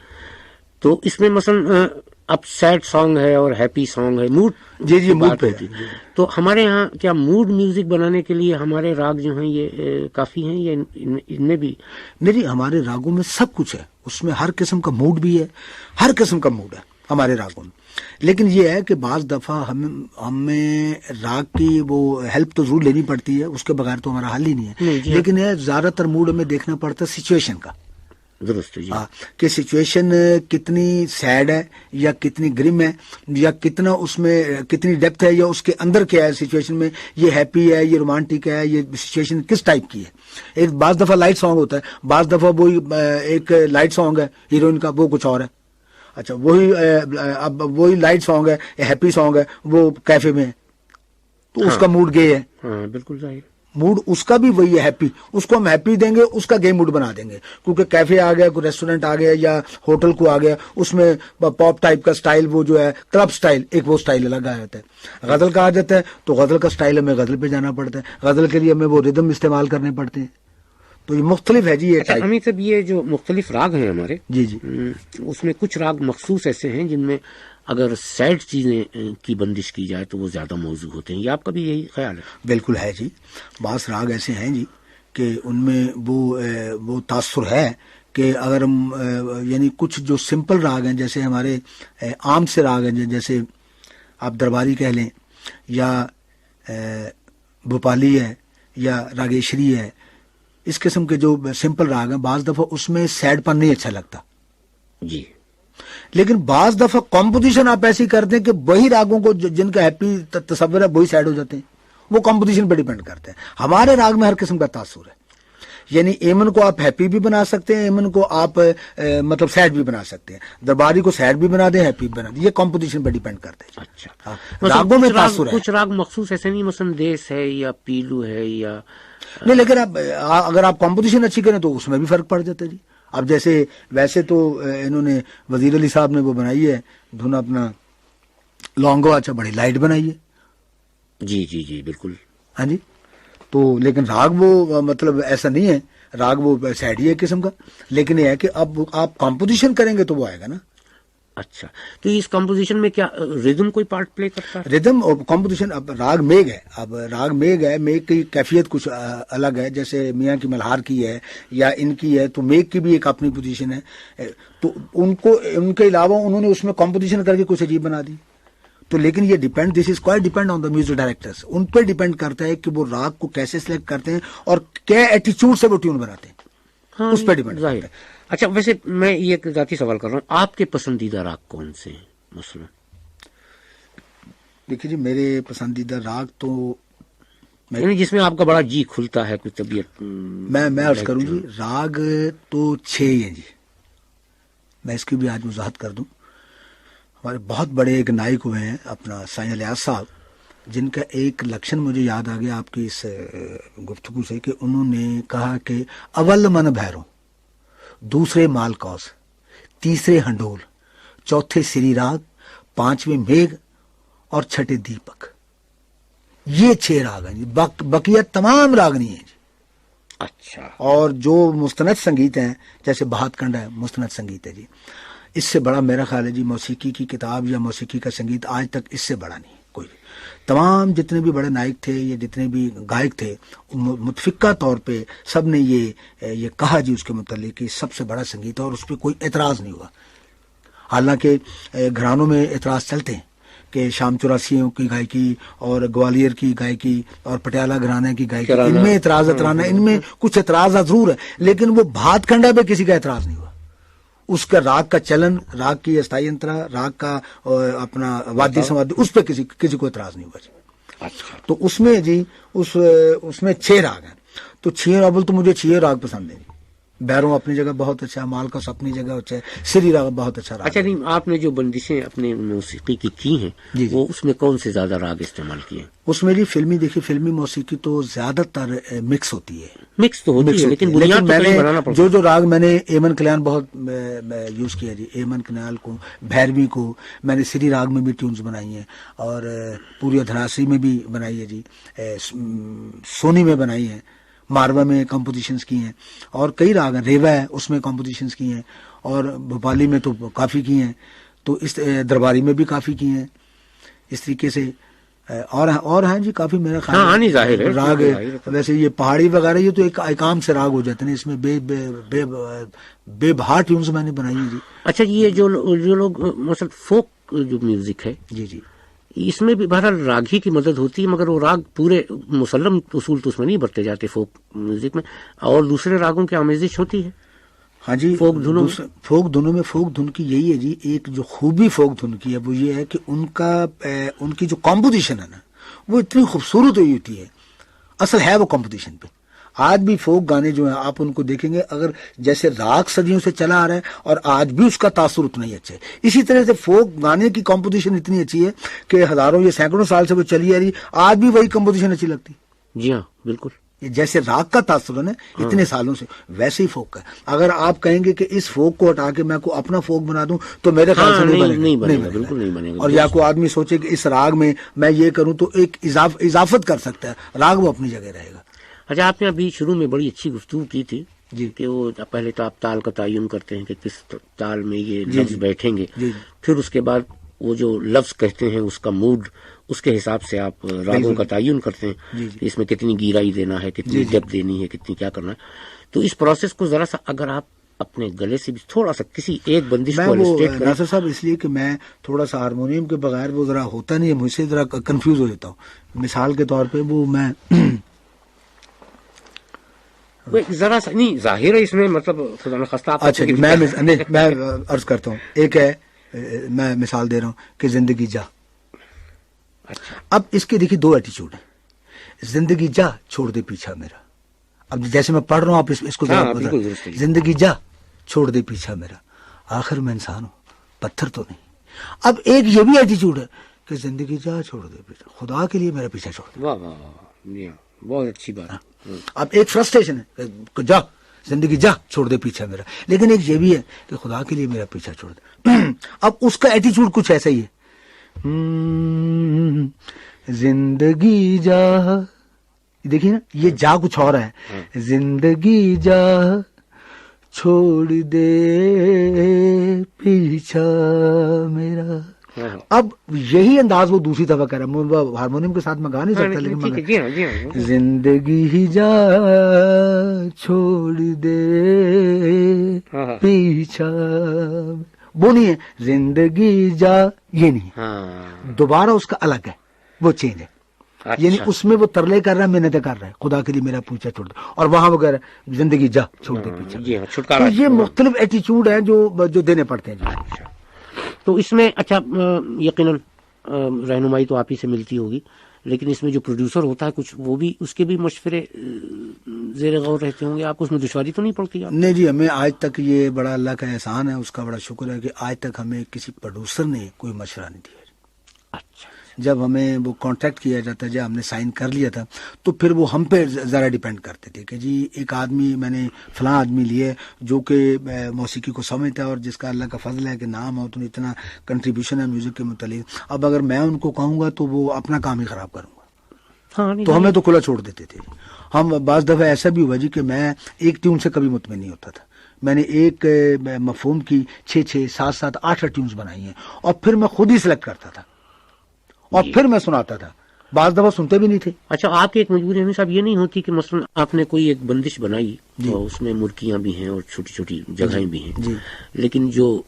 تو اس میں مثلا اب سیڈ سانگ ہے اور ہیپی سانگ ہے, موڈ جی جی موڈ پہ. تو ہمارے ہاں کیا موڈ میوزک بنانے کے لیے ہمارے راگ جو ہیں یہ کافی ہیں یا ان میں بھی؟ نہیں, ہمارے راگوں میں سب کچھ ہے, اس میں ہر قسم کا موڈ بھی ہے, ہر قسم کا موڈ ہے ہمارے راگوں میں. لیکن یہ ہے کہ بعض دفعہ ہمیں راگ کی وہ ہیلپ تو ضرور لینی پڑتی ہے, اس کے بغیر تو ہمارا حل ہی نہیں ہے. لیکن یہ زیادہ تر موڈ ہمیں دیکھنا پڑتا ہے سچویشن کا, درست جی, کہ سچویشن کتنی سیڈ ہے یا کتنی گرم ہے, یا کتنا اس میں کتنی ڈیپتھ ہے, یا اس کے اندر کیا ہے سچویشن میں, یہ ہیپی ہے, یہ رومانٹک ہے, یہ سچویشن کس ٹائپ کی ہے. ایک بعض دفعہ لائٹ سانگ ہوتا ہے, بعض دفعہ وہی ایک لائٹ سانگ ہے ہیروئن کا, وہ کچھ اور ہے. اچھا, وہی اب وہی لائٹ سانگ ہے, ہیپی سانگ ہے, وہ کیفے میں ہے, تو اس کا موڈ گے ہے. ہاں بالکل ظاہر, موڈ اس کا بھی وہی ہے ہیپی, اس کو ہم ہیپی دیں گے, اس کا گے موڈ بنا دیں گے, کیونکہ کیفے آ گیا, کوئی ریسٹورینٹ آ گیا یا ہوٹل کو آ گیا, اس میں پاپ ٹائپ کا سٹائل, وہ جو ہے کلب سٹائل, ایک وہ سٹائل الگ آ جاتا ہے. غزل کا آ جاتا ہے تو غزل کا سٹائل ہمیں غزل پہ جانا پڑتا ہے, غزل کے لیے ہمیں وہ ردم استعمال کرنے پڑتے ہیں. تو یہ مختلف ہے جی. یہ اچھا حمید صاحب, یہ جو مختلف راگ ہیں ہمارے, جی جی, اس میں کچھ راگ مخصوص ایسے ہیں جن میں اگر سیڈ چیزیں کی بندش کی جائے تو وہ زیادہ موضوع ہوتے ہیں, یہ آپ کا بھی یہی خیال ہے؟ بالکل ہے جی. بعض راگ ایسے ہیں جی کہ ان میں وہ تاثر ہے کہ اگر ہم یعنی کچھ جو سمپل راگ ہیں, جیسے ہمارے عام سے راگ ہیں, جیسے آپ درباری کہہ لیں, یا بھوپالی ہے, یا راگیشری ہے, اس قسم کے جو سمپل راگ ہیں, بعض دفعہ اس میں سیڈ پن نہیں اچھا لگتا جی. لیکن بعض دفعہ کمپوزیشن آپ ایسی کرتے ہیں کہ وہی راگوں کو جن کا ہیپی تصور ہے وہی سیڈ ہو جاتے ہیں. وہ کمپوزیشن پہ ڈیپینڈ کرتے ہیں. ہمارے راگ میں ہر قسم کا تاثر ہے, یعنی ایمن کو آپ ہیپی بھی بنا سکتے ہیں, ایمن کو آپ مطلب سیڈ بھی بنا سکتے ہیں, درباری کو سیڈ بھی بنا دیں, ہیپی بھی بنا دیں, یہ کمپوزیشن پہ ڈیپینڈ کرتے ہیں. اچھا, راگوں میں تاثر ہے. کچھ راگ مخصوص ایسے نہیں, مثلا دیس ہے یا پیلو ہے یا نہیں, لیکن اگر آپ کمپوزیشن اچھی کریں تو اس میں بھی فرق پڑ جاتا ہے جی. اب جیسے ویسے تو انہوں نے وزیر علی صاحب نے وہ بنائی ہے دھن اپنا لانگو, اچھا بڑی لائٹ بنائی ہے. جی جی جی بالکل. ہاں جی, تو لیکن راگ وہ مطلب ایسا نہیں ہے, راگ وہ سیڈ ہی ہے قسم کا, لیکن یہ ہے کہ اب آپ کمپوزیشن کریں گے تو وہ آئے گا نا. اچھا, تو اس کمپوزیشن میں کیا ریدم کوئی پارٹ پلے کرتا ہے؟ ریدم اور کمپوزیشن, اب راگ میگ ہے, اب راگ میگ ہے, میگ کی کیفیت کچھ الگ ہے, جیسے میاں کی ملہار کی ہے یا ان کی ہے, تو میگ کی بھی ایک اپنی پوزیشن ہے. تو ان کے علاوہ انہوں نے اس میں کمپوزیشن کر کے کچھ عجیب بنا دی. تو لیکن یہ depend, this is quite depend on the music directors, ان پہ ڈیپینڈ کرتا ہے کہ وہ راگ کو کیسے سلیکٹ کرتے ہیں اور کیا ایٹیچیوڈ سے وہ ٹیون بناتے ہیں. ہاں, اس پہ ڈیپینڈ ظاہر. اچھا, ویسے میں یہ ایک ذاتی سوال کر رہا ہوں, آپ کے پسندیدہ راگ کون سے ہیں مثلا؟ دیکھیے جی, میرے پسندیدہ راگ تو یعنی جس میں آپ کا بڑا جی کھلتا ہے, کچھ طبیعت میں عرض کروں جی, راگ تو 6 ہیں جی. میں اس کی بھی آج وضاحت کر دوں. ہمارے بہت بڑے ایک نائک ہوئے ہیں اپنا سائیں الیاس صاحب, جن کا ایک لکشن مجھے یاد آ گیا آپ کی اس گفتگو سے کہ انہوں نے کہا کہ اول من بھیرو، دوسرے مال کوس، تیسرے ہنڈول، چوتھے سری راگ، پانچویں میگھ اور چھٹے دیپک. یہ 6 راگ ہیں جی. بقیہ تمام راگ نہیں ہیں جی. اچھا. اور جو مستند سنگیت ہیں جیسے بہت کنڈ ہے مستند سنگیت ہے جی. اس سے بڑا میرا خیال ہے جی موسیقی کی کتاب یا موسیقی کا سنگیت آج تک اس سے بڑا نہیں کوئی. تمام جتنے بھی بڑے نائک تھے یا جتنے بھی گائک تھے متفقہ طور پہ سب نے یہ کہا جی اس کے متعلق کہ سب سے بڑا سنگیت ہے اور اس پہ کوئی اعتراض نہیں ہوا. حالانکہ گھرانوں میں اعتراض چلتے ہیں کہ شام چوراسیوں کی گائکی اور گوالیر کی گائکی اور پٹیالہ گھرانے کی گائکی ان میں اعتراض اترانا ان میں کچھ اعتراض ضرور ہے، لیکن وہ بھات کنڈا پہ کسی کا اعتراض نہیں ہوا. اس کا راگ کا چلن، راگ کی استائی انترا، راگ کا اپنا وادی سمادی، اس پہ کسی کو اعتراض نہیں ہوا جی. اچھا. تو اس میں جی اس میں 6 راگ ہیں. تو 6 اول تو مجھے 6 راگ پسند ہیں جی. بیروں اپنی جگہ بہت اچھا ہے، مالکس اپنی جگہ اچھا ہے، سری راگ بہت اچھا راگ. اچھا نہیں، آپ نے جو بندشیں اپنے موسیقی کی ہیں جی وہ اس میں کون سے زیادہ راگ استعمال کیے ہیں؟ اس میں جی دیکھیے فلمی موسیقی تو زیادہ تر مکس ہوتی ہے. مکس تو ہوتی ہے لیکن بنیاد میں تو نے بنانا پڑتا ہے. جو راگ میں نے ایمن کلیان بہت یوز کیا جی. ایمن کنیال کو، بھیروی کو میں نے سری راگ میں بھی ٹیونز بنائی ہیں اور پوری دھراسی میں بھی بنائی ہے جی، سونی میں بنائی ہیں، ماروا میں کمپوزیشنز کی ہیں اور کئی راگ ہیں. ریوا ہے اس میں کمپوزیشنز کی ہیں اور بھوپالی میں تو کافی کی ہیں، تو اس درباری میں بھی کافی کی ہیں اس طریقے سے. اور ہیں جی کافی میرا خیال ہے راگ. ویسے یہ پہاڑی وغیرہ یہ تو ایک ایکام سے راگ ہو جاتے ہیں، اس میں بے بہا ٹیونز میں نے بنائی ہیں جی. اچھا یہ جو لوگ مثلا فوک جو میوزک ہے جی جی اس میں بھی بہرحال راگ ہی کی مدد ہوتی ہے، مگر وہ راگ پورے مسلم اصول تو اس میں نہیں برتے جاتے فوک میوزک میں، اور دوسرے راگوں کی آمیزش ہوتی ہے. ہاں جی. فوک دھنوں میں فوک دھن کی یہی ہے جی ایک جو خوبی فوک دھن کی ہے وہ یہ ہے کہ ان کی جو کمپوزیشن ہے نا وہ اتنی خوبصورت ہوتی ہے. اصل ہے وہ کمپوزیشن پہ. آج بھی فوک گانے جو ہیں آپ ان کو دیکھیں گے اگر جیسے راگ صدیوں سے چلا آ رہا ہے اور آج بھی اس کا تاثر اتنا ہی اچھا ہے. اسی طرح سے فوک گانے کی کمپوزیشن اتنی اچھی ہے کہ ہزاروں یا سینکڑوں سال سے وہ چلی آ رہی، آج بھی وہی کمپوزیشن اچھی لگتی. جی ہاں بالکل. جیسے راگ کا تاثر ہے نا اتنے سالوں سے ویسے ہی فوک کا. اگر آپ کہیں گے کہ اس فوک کو ہٹا کے میں کو اپنا فوک بنا دوں تو میرے خیال سے نہیں بنے گا بالکل نہیں بنے گا. اور یا کوئی آدمی سوچے کہ اس راگ میں یہ کروں تو ایک اضافت کر سکتا ہے، راگ وہ اپنی جگہ رہے گا. اچھا آپ نے ابھی شروع میں بڑی اچھی گفتگو کی تھی جی کہ وہ پہلے تو آپ تال کا تعین کرتے ہیں کہ کس تال میں یہ لفظ بیٹھیں گے، پھر اس کے بعد وہ جو لفظ کہتے ہیں اس کا موڈ اس کے حساب سے آپ راگوں کا تعین کرتے ہیں کہ اس میں کتنی گیرائی دینا ہے، کتنی ڈیپ دینی ہے، کتنی کیا کرنا ہے. تو اس پروسیس کو ذرا سا اگر آپ اپنے گلے سے بھی تھوڑا سا کسی ایک بندش کو السٹریٹ کریں. ناصر صاحب اس لیے کہ میں تھوڑا سا ہارمونیم کے بغیر وہ ذرا ہوتا نہیں ہے، مجھ سے ذرا کنفیوز ہو جاتا ہوں. مثال کے طور پہ وہ میں ذرا سا نہیں ظاہر ہے اس میں مطلب خدا نخواستہ آپ. اچھا میں عرض کرتا ہوں. ایک ہے میں مثال دے رہا ہوں کہ زندگی جا. اب اس کے دیکھیے 2 ایٹیچیوڈ ہیں. زندگی جا چھوڑ دے پیچھا میرا. اب جیسے میں پڑھ رہا ہوں آپ اس کو زندگی جا چھوڑ دے پیچھا میرا، آخر میں انسان ہوں پتھر تو نہیں. اب ایک یہ بھی ایٹیچیوڈ ہے کہ زندگی جا چھوڑ دے پیچھا، خدا کے لیے میرا پیچھا چھوڑ دے. واہ واہ بہت اچھی بات. اب ایک فرسٹریشن ہے کہ جا زندگی جا چھوڑ دے پیچھا میرا، لیکن ایک یہ بھی ہے کہ خدا کے لیے میرا پیچھا چھوڑ دے. اب اس کا ایٹیچیوڈ کچھ ایسا ہی ہے. زندگی جا، دیکھیے نا یہ جا کچھ اور ہے. زندگی جا چھوڑ دے پیچھا میرا. اب یہی انداز وہ دوسری دفعہ کہہ رہا ہے. ہارمونیم کے ساتھ میں گا نہیں سکتا لیکن زندگی ہی جا چھوڑ دے پیچھا وہ نہیں ہے. زندگی جا یہ نہیں، دوبارہ اس کا الگ ہے، وہ چینج ہے. یعنی اس میں وہ ترلے کر رہا ہے، محنتیں کر رہا ہے، خدا کے لیے میرا پیچھا چھوڑ دے. اور وہاں وہ کہہ رہا ہے زندگی جا چھوڑ دے پیچھا. تو یہ مختلف ایٹیچیوڈ ہیں جو دینے پڑتے ہیں. تو اس میں اچھا یقیناً رہنمائی تو آپ ہی سے ملتی ہوگی، لیکن اس میں جو پروڈیوسر ہوتا ہے کچھ وہ بھی اس کے بھی مشورے زیر غور رہتے ہوں گے. آپ کو اس میں دشواری تو نہیں پڑتی؟ نہیں جی، ہمیں آج تک یہ بڑا اللہ کا احسان ہے، اس کا بڑا شکر ہے کہ آج تک ہمیں کسی پروڈیوسر نے کوئی مشورہ نہیں دیا. اچھا جب ہمیں وہ کانٹریکٹ کیا جاتا ہے، جب ہم نے سائن کر لیا تھا، تو پھر وہ ہم پہ ذرا ڈیپینڈ کرتے تھے کہ جی ایک آدمی میں نے فلاں آدمی لیے جو کہ موسیقی کو سمجھتا ہے اور جس کا اللہ کا فضل ہے کہ نام ہو، تو اتنا کنٹریبیوشن ہے میوزک کے متعلق. اب اگر میں ان کو کہوں گا تو وہ اپنا کام ہی خراب کروں گا. ہاں تو ہمیں تو کھلا چھوڑ دیتے تھے. ہم بعض دفعہ ایسا بھی ہوا جی کہ میں ایک ٹیون سے کبھی مطمئن نہیں ہوتا تھا. میں نے ایک مفہوم کی 6 7 8 ٹیونز بنائی ہیں اور پھر میں خود ہی سلیکٹ کرتا تھا اور پھر میں سناتا تھا. بعض دفعہ سنتے بھی نہیں تھے. اچھا، آپ کی ایک مجبوری ہمیں صاحب یہ نہیں ہوتی کہ مثلا آپ نے کوئی ایک بندش بنائی اور اس میں مرکیاں بھی ہیں اور چھوٹی چھوٹی جگہیں بھی ہیں، لیکن جو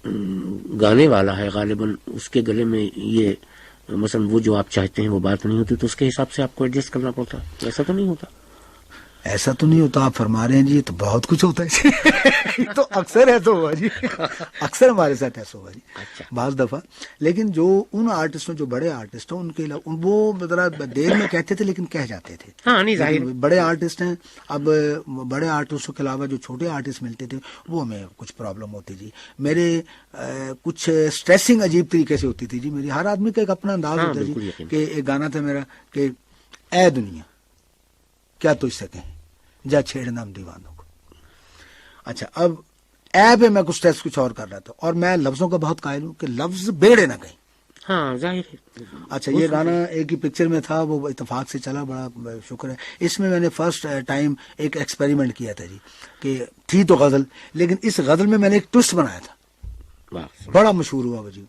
گانے والا ہے غالباً اس کے گلے میں یہ مثلا وہ جو آپ چاہتے ہیں وہ بات نہیں ہوتی، تو اس کے حساب سے آپ کو ایڈجسٹ کرنا پڑتا؟ ایسا تو نہیں ہوتا؟ ایسا تو نہیں ہوتا. آپ فرما رہے ہیں جی، تو بہت کچھ ہوتا ہے تو اکثر ایسا ہوا جی، اکثر ہمارے ساتھ ایسا ہوا جی بعض دفعہ. لیکن جو ان آرٹسٹوں، جو بڑے آرٹسٹ ہیں، ان کے وہ ذرا دیر میں کہتے تھے لیکن کہہ جاتے تھے. ہاں نہیں ظاہر بڑے آرٹسٹ ہیں. اب بڑے آرٹسٹوں کے علاوہ جو چھوٹے آرٹسٹ ملتے تھے وہ ہمیں کچھ پرابلم ہوتی جی. میرے کچھ اسٹریسنگ عجیب طریقے سے ہوتی تھی جی. میری ہر آدمی کا ایک اپنا انداز ہوتا ہے جی. کہ ایک گانا تھا میرا کہ اے دنیا کیا تجھ سے کہیں، جا چھیڑنا ہم دیوانوں کو. اچھا، اب اے پہ میں کچھ ٹیسٹ کچھ اور کر رہا تھا اور میں لفظوں کا بہت قائل ہوں کہ لفظ بگڑے نہ کہیں. ہاں ظاہر ہے. اچھا، یہ گانا ایک ہی پکچر میں تھا، وہ اتفاق سے چلا، بڑا شکر ہے. اس میں نے فرسٹ ٹائم ایک ایکسپیریمنٹ کیا تھا جی کہ تھی تو غزل، لیکن اس غزل میں نے ایک ٹوسٹ بنایا تھا، بڑا مشہور ہوا وجہ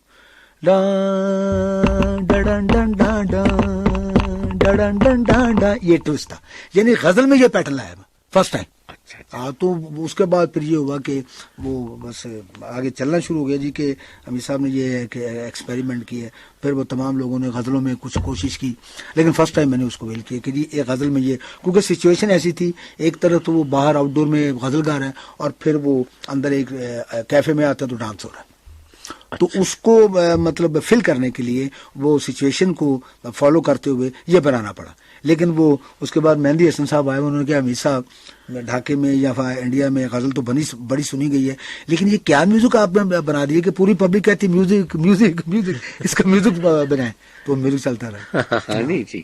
یہ ٹوسٹ تھا. یعنی غزل میں یہ پیٹرن لایا فرسٹ ٹائم. تو اس کے بعد پھر یہ ہوا کہ وہ بس آگے چلنا شروع ہو گیا جی کہ امیر صاحب نے یہ ایکسپیریمنٹ کیا. پھر وہ تمام لوگوں نے غزلوں میں کچھ کوشش کی، لیکن فرسٹ ٹائم میں نے اس کو ویل کیا کہ جی ایک غزل میں یہ، کیونکہ سچویشن ایسی تھی، ایک طرف تو وہ باہر آؤٹ ڈور میں غزل گا رہا ہے اور پھر وہ اندر ایک کیفے میں آتا ہے تو ڈانس ہو رہا ہے. تو اس کو مطلب فل کرنے کے لیے وہ سچویشن کو فالو کرتے ہوئے یہ بنانا پڑا. لیکن وہ اس کے بعد مہندی حسن صاحب آئے، انہوں نے کہا امیر صاحب ڈھاکے میں یا انڈیا میں غزل تو بڑی سنی گئی ہے، لیکن یہ کیا میوزک آپ نے بنا دی ہے کہ پوری پبلک کہتی میوزک میوزک میوزک، اس کا میوزک بنائیں. تو میوزک چلتا رہا. نہیں جی.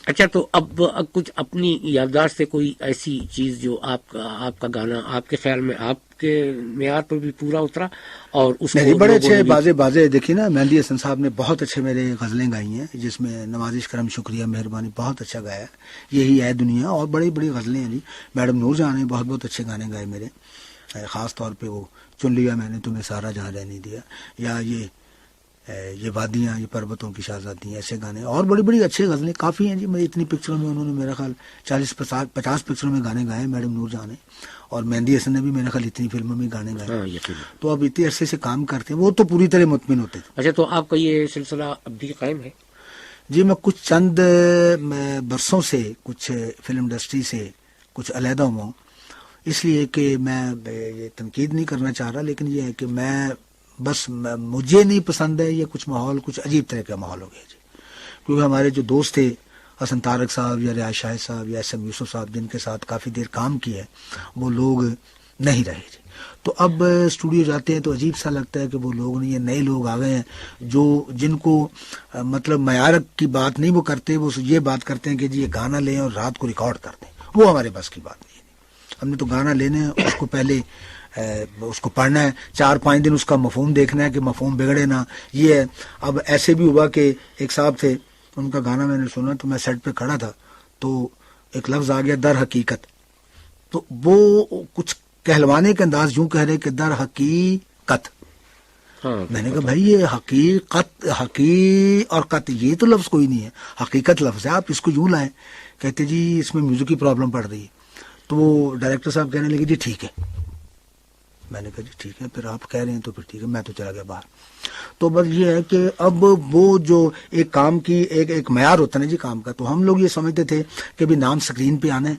اچھا، تو اب کچھ اپنی یادداشت سے کوئی ایسی چیز جو آپ کا گانا آپ کے خیال میں آپ کے معیار پر بھی پورا اترا اور اس میں بڑے اچھے بازے دیکھی نا. مہندی حسن صاحب نے بہت اچھے میرے غزلیں گائی ہیں، جس میں نوازش کرم، شکریہ، مہربانی، بہت اچھا گایا. یہی ہے دنیا، اور بڑی بڑی غزلیں ہیں جی. میڈم نور جہاں نے بہت اچھے گانے گائے میرے، خاص طور پہ وہ چن لیا میں نے تمہیں سارا جہاں رہنے دیا، یا یہ وادیاں، یہ پروتوں کی شہزادی، ایسے گانے. اور بڑی بڑی اچھے غزلیں کافی ہیں جی. میں اتنی پکچروں میں انہوں نے میرا خیال 40-50 پکچروں میں گانے گائے میڈم نور جہاں نے، اور مہندی حسن نے بھی میرا خیال اتنی فلموں میں گانے گائے. تو اب اتنے عرصے سے کام کرتے ہیں، وہ تو پوری طرح مطمئن ہوتے تھے. اچھا، تو آپ کا یہ سلسلہ اب بھی قائم ہے؟ جی، میں کچھ چند برسوں سے کچھ فلم انڈسٹری سے کچھ علیحدہ ہوا، اس لیے کہ میں یہ تنقید نہیں کرنا چاہ رہا، لیکن یہ ہے کہ میں بس مجھے نہیں پسند ہے یہ کچھ ماحول، کچھ عجیب طرح کا ماحول ہو گیا جی. کیونکہ ہمارے جو دوست تھے، حسن طارق صاحب یا ریاض شاہد صاحب یا ایس ایم یوسف صاحب، جن کے ساتھ کافی دیر کام کیا ہے، وہ لوگ نہیں رہے جی. تو اب اسٹوڈیو جاتے ہیں تو عجیب سا لگتا ہے کہ وہ لوگ نہیں، یہ نئے لوگ آ گئے ہیں جو جن کو مطلب معیار کی بات نہیں وہ کرتے، وہ یہ بات کرتے ہیں کہ جی یہ گانا لیں اور رات کو ریکارڈ کر دیں. وہ ہمارے بس کی بات نہیں ہے. ہم نے تو گانا لینا ہے، اس کو پہلے اس کو پڑھنا ہے، 4-5 دن اس کا مفہوم دیکھنا ہے کہ مفہوم بگڑے نہ. یہ ہے. اب ایسے بھی ہوا کہ ایک صاحب تھے، ان کا گانا میں نے سنا تو میں سیٹ پہ کھڑا تھا تو ایک لفظ آ گیا در حقیقت، تو وہ کچھ کہلوانے کے انداز یوں کہہ رہے کہ در حقیقت. میں نے کہا بھائی یہ حقیقت، اور قط یہ تو لفظ کوئی نہیں ہے، حقیقت لفظ ہے، آپ اس کو یوں لائیں. کہتے جی اس میں میوزک کی پرابلم پڑ رہی ہے. تو وہ ڈائریکٹر صاحب کہنے لگے جی ٹھیک ہے. میں نے کہا جی ٹھیک ہے، پھر آپ کہہ رہے ہیں تو پھر ٹھیک ہے. میں تو چلا گیا باہر. تو بس یہ ہے کہ اب وہ جو ایک کام کی ایک معیار ہوتا ہے نا جی کام کا، تو ہم لوگ یہ سمجھتے تھے کہ بھی نام سکرین پہ آنا ہے،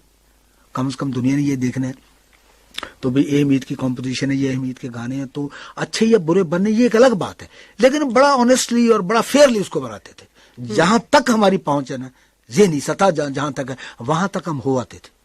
کم سے کم دنیا نے یہ دیکھنا ہے. تو بھی اے امید کی کمپوزیشن ہے، یہ امید کے گانے ہیں، تو اچھے یا برے بننے یہ ایک الگ بات ہے، لیکن بڑا آنیسٹلی اور بڑا فیئرلی اس کو بناتے تھے. جہاں تک ہماری پہنچ ہے نا، ذہنی سطح جہاں تک ہے، وہاں تک ہم ہو آتے تھے.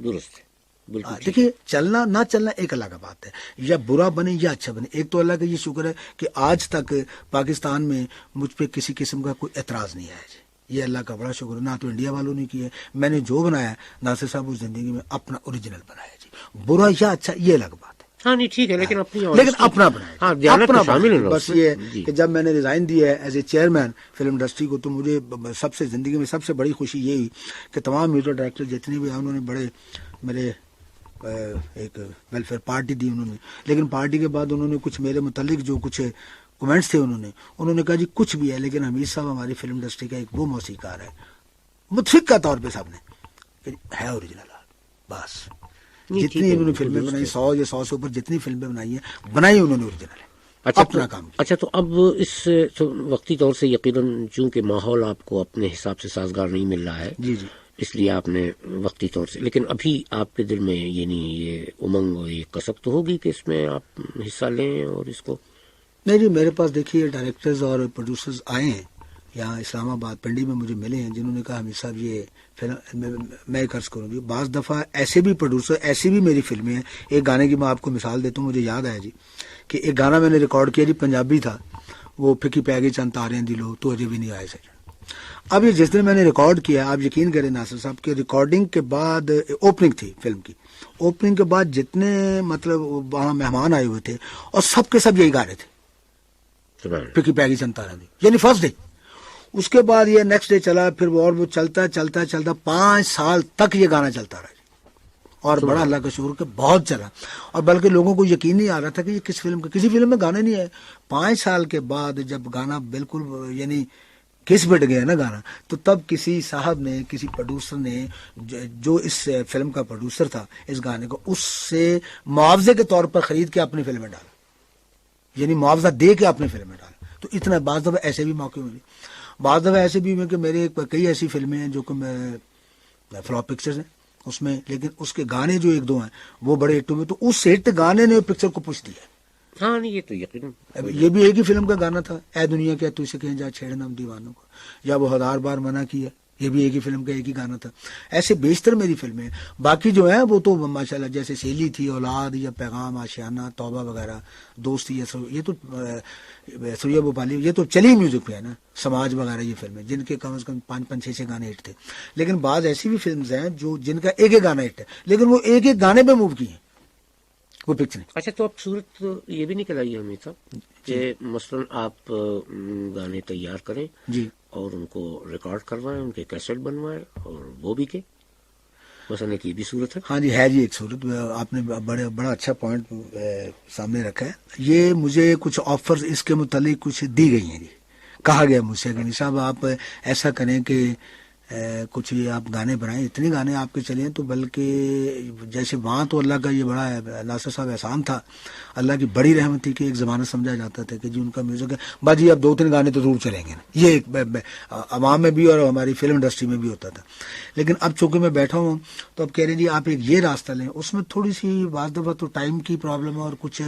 درست. بالکل ٹھیک۔ دیکھیے چلنا نہ چلنا ایک الگ بات ہے، یا برا بنے یا اچھا بنے، ایک تو اللہ کا یہ شکر ہے کہ آج تک پاکستان میں مجھ پہ کسی قسم کا کوئی اعتراض نہیں آیا جی، یہ اللہ کا بڑا شکر ہے، نہ تو انڈیا والوں نے کیا ہے، میں نے جو بنایا ناصر صاحب اس زندگی میں اپنا اوریجنل بنایا جی، برا یا اچھا یہ الگ بات ہے، ہاں نہیں ٹھیک ہے، لیکن اپنی لیکن اپنا بنایا، ہاں دیانت تو شامل ہے نا بس اس میں۔ یہ جی کہ جب میں نے ریزائن دیا ہے as a chairman film industry کو، تو مجھے سب سے زندگی میں سب سے بڑی خوشی یہ ہوئی کہ تمام میوزک ڈائریکٹر جتنے بھی ہیں انہوں نے بڑے میرے ایک ویلفیئر پارٹی دی انہوں نے، لیکن پارٹی کے بعد انہوں نے کچھ میرے متعلق جو کچھ کمنٹس تھے انہوں نے کہا جی کچھ بھی ہے لیکن حمید صاحب ہماری فلم انڈسٹری کا ایک وہ موسیقار ہے، متفق کا طور پہ سب نے کہ ہے اوریجنل، بس جتنی انہوں نے فلمیں بنائی 100 یا 100 سے اوپر جتنی فلمیں بنائی ہیں بنائی انہوں نے اوریجنل ہے، اپنا کام کیا۔ اچھا تو اب اس وقتی طور سے یقیناً چونکہ ماحول آپ کو اپنے حساب سے سازگار نہیں مل رہا ہے، جی جی اس لیے آپ نے وقتی طور سے، لیکن ابھی آپ کے دل میں یعنی یہ امنگ اور یہ کسک تو ہوگی کہ اس میں آپ حصہ لیں اور اس کو؟ نہیں جی، میرے پاس دیکھیے ڈائریکٹرز اور پروڈیوسرز آئے ہیں یہاں اسلام آباد پنڈی میں مجھے ملے ہیں، جنہوں نے کہا حمید صاحب یہ فلم میں ایک عرض کروں گی، بعض دفعہ ایسے بھی پروڈیوسر، ایسی بھی میری فلمیں ہیں، ایک گانے کی میں آپ کو مثال دیتا ہوں، مجھے یاد آیا جی کہ ایک گانا میں نے ریکارڈ کیا جی، پنجابی تھا، وہ پھکی پہ گئی چند تارے دلو تو اجے بھی نہیں آئے سر۔ اب یہ جس دن میں نے ریکارڈ کیا، آپ یقین کریں ناصر صاحب کہ ریکارڈنگ کے بعد اوپننگ تھی فلم کی، اوپننگ کے بعد جتنے مطلب وہاں مہمان آئے ہوئے تھے اور سب کے سب یہی گا رہے تھے پھکی پہ گئی چند تارے دی، یعنی فرسٹ ڈے۔ اس کے بعد یہ نیکسٹ ڈے چلا، پھر وہ چلتا 5 سال تک یہ گانا چلتا رہا اور بڑا اللہ کا شکر کہ بہت چلا، اور بلکہ لوگوں کو یقین نہیں آ رہا تھا کہ یہ کس فلم کا، کسی فلم میں گانے نہیں آئے۔ 5 سال کے بعد جب گانا بالکل یعنی کس بٹ گیا نا گانا، تو تب کسی صاحب نے، کسی پروڈیوسر نے جو اس فلم کا پروڈیوسر تھا اس گانے کو، اس سے معاوضے کے طور پر خرید کے اپنی فلم میں ڈالا، یعنی معاوضہ دے کے اپنی فلم میں ڈالا۔ تو اتنا بعض دفعہ ایسے بھی موقع ملے، بعض دفعہ ایسے بھی ہوئے کہ میرے کئی ایسی فلمیں ہیں جو کہ فلاپ پکچرز ہیں اس میں، لیکن اس کے گانے جو 1-2 ہیں وہ بڑے ہٹ ہوئے، تو اس ہٹ گانے نے پکچر کو پوچھ دیا۔ ہاں نہیں یہ تو یقیناً، یہ بھی ایک ہی فلم کا گانا تھا، اے دنیا کیا تو اسے کہیں جا چھیڑنا ہم دیوانوں کو، یا وہ 1000 بار منع کیا، یہ بھی ایک ہی فلم کا ایک ہی گانا تھا۔ ایسے بیشتر میری فلمیں ہیں، باقی جو ہیں وہ تو ماشاءاللہ جیسے سیلی تھی، اولاد یا پیغام، آشیانہ، توبہ وغیرہ، دوستی، یہ تو سوریا بھوپالی، یہ تو چلی میوزک پہ ہے نا، سماج وغیرہ، یہ فلمیں جن کے کم از کم 5-6 گانے ہٹ تھے۔ لیکن بعض ایسی بھی فلمز ہیں جو جن کا ایک گانا ہٹ ہے، لیکن وہ ایک گانے پہ موو کی ہیں وہ پکچر۔ اچھا تو اب صورت یہ بھی نکل آئی ہے حمید صاحب کہ مثلاً آپ گانے تیار کریں جی اور ان کو ریکارڈ کروائیں، ان کے کیسٹ بنوائیں اور وہ بھی کہ مثلاً ایک یہ بھی صورت ہے؟ ہاں جی ہے جی ایک صورت، آپ نے بڑا اچھا پوائنٹ سامنے رکھا ہے۔ یہ مجھے کچھ آفرز اس کے متعلق کچھ دی گئی ہیں جی، کہا گیا مجھ سے کہ صاحب آپ ایسا کریں کہ کچھ یہ آپ گانے بنائیں، اتنے گانے آپ کے چلیں، تو بلکہ جیسے وہاں تو اللہ کا یہ بڑا ہے، ناصر صاحب احسان تھا، اللہ کی بڑی رحمت تھی کہ ایک زمانہ سمجھا جاتا تھا کہ جی ان کا میوزک ہے بس جی اب 2-3 گانے تو ضرور چلیں گے، یہ ایک عوام میں بھی اور ہماری فلم انڈسٹری میں بھی ہوتا تھا۔ لیکن اب چونکہ میں بیٹھا ہوں تو اب کہہ رہے ہیں جی آپ ایک یہ راستہ لیں، اس میں تھوڑی سی بعض دفعہ تو ٹائم کی پرابلم ہے اور کچھ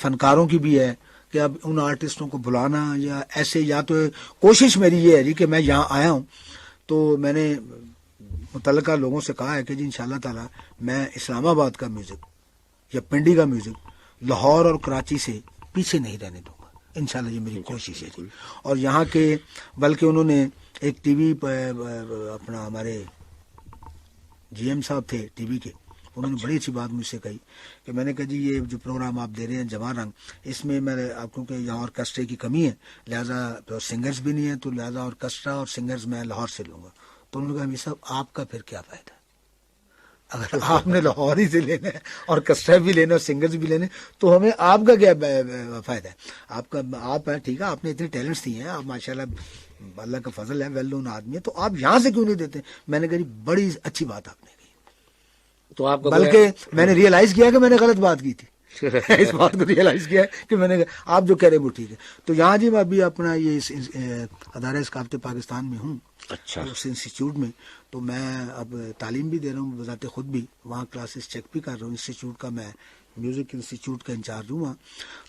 فنکاروں کی بھی ہے کہ اب ان آرٹسٹوں کو بلانا یا ایسے، یا تو کوشش میری یہ ہے جی کہ میں یہاں آیا ہوں تو میں نے متعلقہ لوگوں سے کہا ہے کہ جی انشاءاللہ تعالی میں اسلام آباد کا میوزک یا پنڈی کا میوزک لاہور اور کراچی سے پیچھے نہیں رہنے دوں گا، انشاءاللہ یہ میری کوشش ہے جی۔ اور یہاں کے بلکہ انہوں نے ایک ٹی وی اپنا ہمارے جی ایم صاحب تھے ٹی وی کے، انہوں نے بڑی اچھی بات مجھ سے کہی کہ میں نے کہا جی یہ جو پروگرام آپ دے رہے ہیں جواں رنگ، اس میں میں آپ کیونکہ یہاں آرکیسٹرے کی کمی ہے، لہٰذا سنگرز بھی نہیں ہیں، تو لہٰذا آرکیسٹرا اور سنگرز میں لاہور سے لوں گا۔ تو انہوں نے کہا حمید صاحب آپ کا پھر کیا فائدہ، اگر آپ نے لاہور ہی سے لینا ہے، آرکیسٹرا بھی لینا ہے، سنگرز بھی لینے، تو ہمیں آپ کا کیا فائدہ ہے؟ آپ ہے ٹھیک ہے، آپ نے اتنے ٹیلنٹس دیے ہیں، آپ ماشاءاللہ اللہ کا فضل ہے، ویل نون آدمی ہے، تو آپ یہاں سے کیوں نہیں دیتے؟ میں نے کہا بڑی اچھی بات آپ نے، تو آپ بلکہ میں نے ریئلائز کیا کہ میں نے غلط بات کی تھی، اس بات کو ریئلائز کیا ہے کہ میں نے آپ جو کہہ رہے ہیں وہ ٹھیک ہے۔ تو یہاں جی میں ابھی اپنا یہ ادارہ ثقافت پاکستان میں ہوں، اچھا اس انسٹیٹیوٹ میں، تو میں اب تعلیم بھی دے رہا ہوں بذات خود بھی، وہاں کلاسز چیک بھی کر رہا ہوں، انسٹیٹیوٹ کا میں میوزک انسٹیٹیوٹ کا انچارج ہوں وہاں۔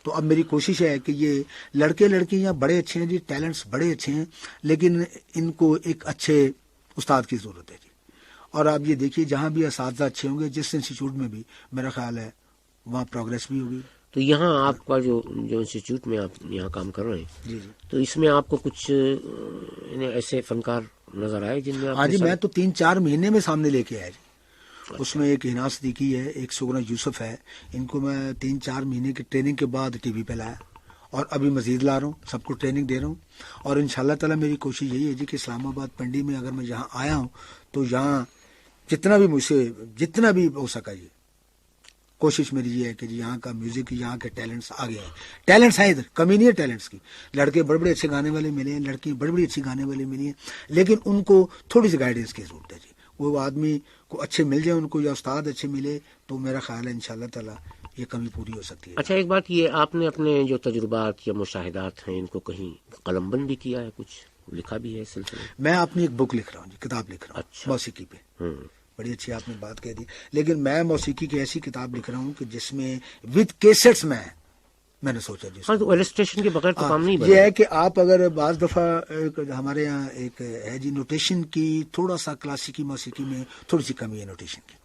تو اب میری کوشش ہے کہ یہ لڑکے لڑکیاں بڑے اچھے ہیں جی، ٹیلنٹس بڑے اچھے ہیں، لیکن ان کو ایک اچھے استاد کی ضرورت ہے جی، اور آپ یہ دیکھیے جہاں بھی اساتذہ اچھے ہوں گے، جس انسٹیٹیوٹ میں بھی میرا خیال ہے وہاں پروگریس بھی ہوگی. تو یہاں آپ کا جو انسٹیٹیوٹ میں آپ یہاں کام کر رہے ہیں، جی جی تو اس میں آپ کو کچھ ایسے فنکار نظر آئے جن میں آپ ہاں نے جی، میں تو 3-4 مہینے میں سامنے لے کے آیا جی. اس میں ایک ہنا صدیقی ہے، ایک سگنا یوسف ہے، ان کو میں 3-4 مہینے کی ٹریننگ کے بعد ٹی وی پہ لایا اور ابھی مزید لا رہا ہوں، سب کو ٹریننگ دے رہا ہوں. اور انشاءاللہ تعالی میری کوشش یہی ہے جی کہ اسلام آباد پنڈی میں اگر میں یہاں آیا ہوں تو یہاں جتنا بھی مجھ سے جتنا بھی ہو سکا جی، کوشش میری یہ ہے کہ جی یہاں کا میوزک، یہاں کے ٹیلنٹس آگے آئے. ٹیلنٹس ہیں ادھر، کمی نہیں ہے ٹیلنٹس کی. لڑکے بڑے بڑے اچھے گانے والے ملے ہیں، لڑکی بڑی بڑی اچھی گانے والے ملی ہیں، لیکن ان کو تھوڑی سی گائیڈنس کی ضرورت ہے جی. وہ آدمی کو اچھے مل جائے ان کو، یا استاد اچھے ملے، تو میرا خیال ہے انشاءاللہ تعالی یہ کمی پوری ہو سکتی ہے. اچھا، ایک بات یہ، آپ نے اپنے جو تجربات یا مشاہدات ہیں ان کو کہیں قلم بند بھی کیا ہے، کچھ لکھا بھی ہے اس سلسلے میں؟ میں اپنی ایک بک لکھ رہا ہوں جی، کتاب لکھ رہا ہوں اچھا. موسیقی پہ. بڑی اچھی آپ نے بات کہہ دی. لیکن میں موسیقی کی ایسی کتاب لکھ رہا ہوں کہ جس میں ود کیسٹس میں نے سوچا جی. ہاں، تو السٹریشن کے بغیر تو کام نہیں یہ بنے. ہے کہ آپ اگر بعض دفعہ ہمارے یہاں ایک ہے جی نوٹیشن کی، تھوڑا سا کلاسیکی موسیقی میں تھوڑی سی کمی ہے نوٹیشن کی،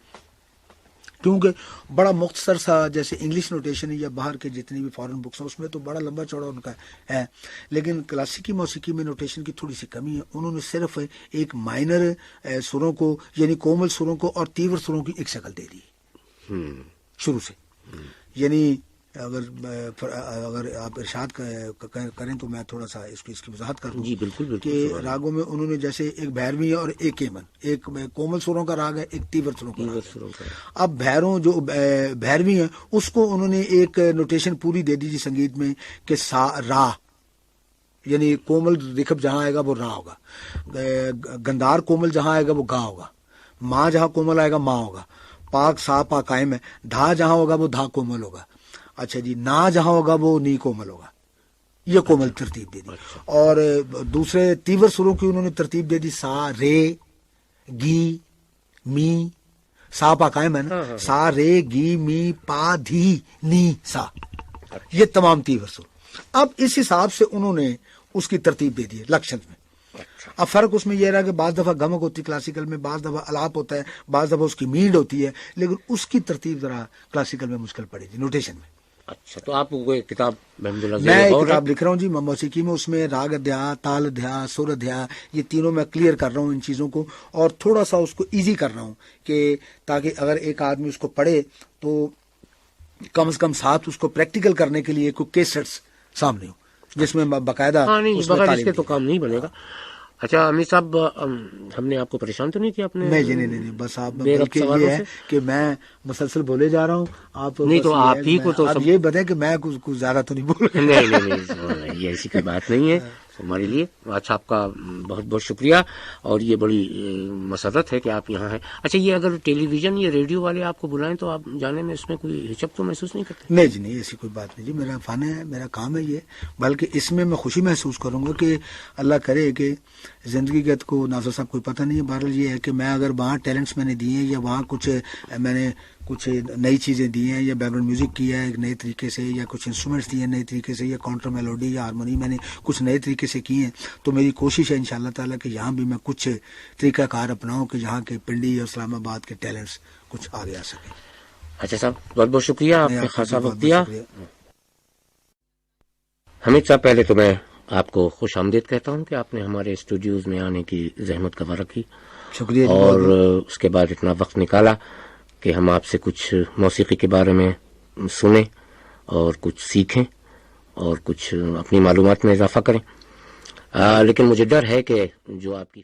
کیونکہ بڑا مختصر سا جیسے انگلش نوٹیشن یا باہر کے جتنی بھی فارن بکس ہیں اس میں تو بڑا لمبا چوڑا ان کا ہے، لیکن کلاسیکی موسیقی میں نوٹیشن کی تھوڑی سی کمی ہے. انہوں نے صرف ایک مائنر سروں کو یعنی کومل سروں کو اور تیور سروں کی ایک شکل دے دی شروع سے. یعنی اگر آپ ارشاد کریں تو میں تھوڑا سا اس کی وضاحت کر دوں. جی بالکل بالکل. کہ راگوں میں انہوں نے جیسے ایک بھیروی ہے اور ایک کیمن، ایک کومل سروں کا راگ ہے، ایک تیور سروں کا راگ ہے. اب جو بھیروی ہیں اس کو انہوں نے ایک نوٹیشن پوری دے دی جی سنگیت میں کہ سا را، یعنی کومل رکھب جہاں آئے گا وہ را ہوگا، گندار کومل جہاں آئے گا وہ گا ہوگا، ماں جہاں کومل آئے گا ماں ہوگا، پاک سا پا قائم ہے، دھا جہاں ہوگا وہ دھا کومل ہوگا. اچھا جی، نا جہاں ہوگا وہ نی کومل ہوگا. یہ کومل ترتیب دے دی. اور دوسرے تیور سروں کی انہوں نے ترتیب دے دی سا رے گی می، سا پا قائم ہے نا، سا رے گی می پا دھی نی سا، یہ تمام تیور سر. اب اس حساب سے انہوں نے اس کی ترتیب دے دی ہے لکشن میں. اب فرق اس میں یہ رہا کہ بعض دفعہ گمک ہوتی کلاسیکل میں، بعض دفعہ الاپ ہوتا ہے، بعض دفعہ اس کی میڈ ہوتی ہے، لیکن اس کی ترتیب ذرا کلاسیکل میں مشکل پڑے گی نوٹیشن میں. اچھا، تو آپ وہ کتاب میں ایک کتاب لکھ رہا ہوں جی موسیقی میں، اس میں راگ ادھیا، تال ادھیا، سر ادھیا، یہ تینوں میں کلیئر کر رہا ہوں ان چیزوں کو، اور تھوڑا سا اس کو ایزی کر رہا ہوں کہ تاکہ اگر ایک آدمی اس کو پڑھے تو کم از کم ساتھ اس کو پریکٹیکل کرنے کے لیے کوئی کیسٹس سامنے ہو جس میں باقاعدہ بغیر اس کے تو کام نہیں بنے گا. اچھا امیر صاحب، ہم نے آپ کو پریشان تو نہیں کیا اپنے؟ نہیں، بس آپ بلکہ یہ ہے کہ میں مسلسل بولے جا رہا ہوں. آپ نہیں تو آپ ہی کو تو یہ بتائیں کہ میں کچھ زیادہ تو نہیں بول رہا. نہیں، یہ ایسی کوئی بات نہیں ہے ہمارے لیے. اچھا، آپ کا بہت بہت شکریہ، اور یہ بڑی مسرت ہے کہ آپ یہاں ہیں. اچھا، یہ اگر ٹیلی ویژن یا ریڈیو والے آپ کو بلائیں تو آپ جانے میں اس میں کوئی ہچک تو محسوس نہیں کرتے؟ نہیں جی، نہیں، ایسی کوئی بات نہیں جی. میرا فن ہے، میرا کام ہے یہ، بلکہ اس میں خوشی محسوس کروں گا کہ اللہ کرے کہ زندگی کے کو ناصر صاحب کوئی پتہ نہیں ہے. بہرحال یہ ہے کہ میں اگر وہاں ٹیلنٹس میں نے دیے ہیں یا وہاں میں نے کچھ نئی چیزیں دی ہیں یا بیک گراؤنڈ میوزک کیا ہے ایک نئے طریقے سے، یا کچھ انسٹرومنٹس دیے ہیں نئے طریقے سے، یا کاؤنٹر میلوڈی یا ہارمونی میں نے کچھ نئے طریقے سے کی ہیں، تو میری کوشش ہے انشاءاللہ تعالیٰ کہ یہاں بھی میں کچھ طریقہ کار اپناؤں کہ یہاں کے پنڈی اور اسلام آباد کے ٹیلنٹس کچھ آگے آ سکیں. اچھا صاحب، بہت بہت شکریہ، آپ نے خاصا وقت دیا. حمید صاحب، پہلے تو میں آپ کو خوش آمدید کہتا ہوں کہ آپ نے ہمارے اسٹوڈیوز میں آنے کی زحمت گوارا کی. شکریہ. اور اس کے بعد اتنا وقت نکالا کہ ہم آپ سے کچھ موسیقی کے بارے میں سنیں اور کچھ سیکھیں اور کچھ اپنی معلومات میں اضافہ کریں. لیکن مجھے ڈر ہے کہ جو آپ کی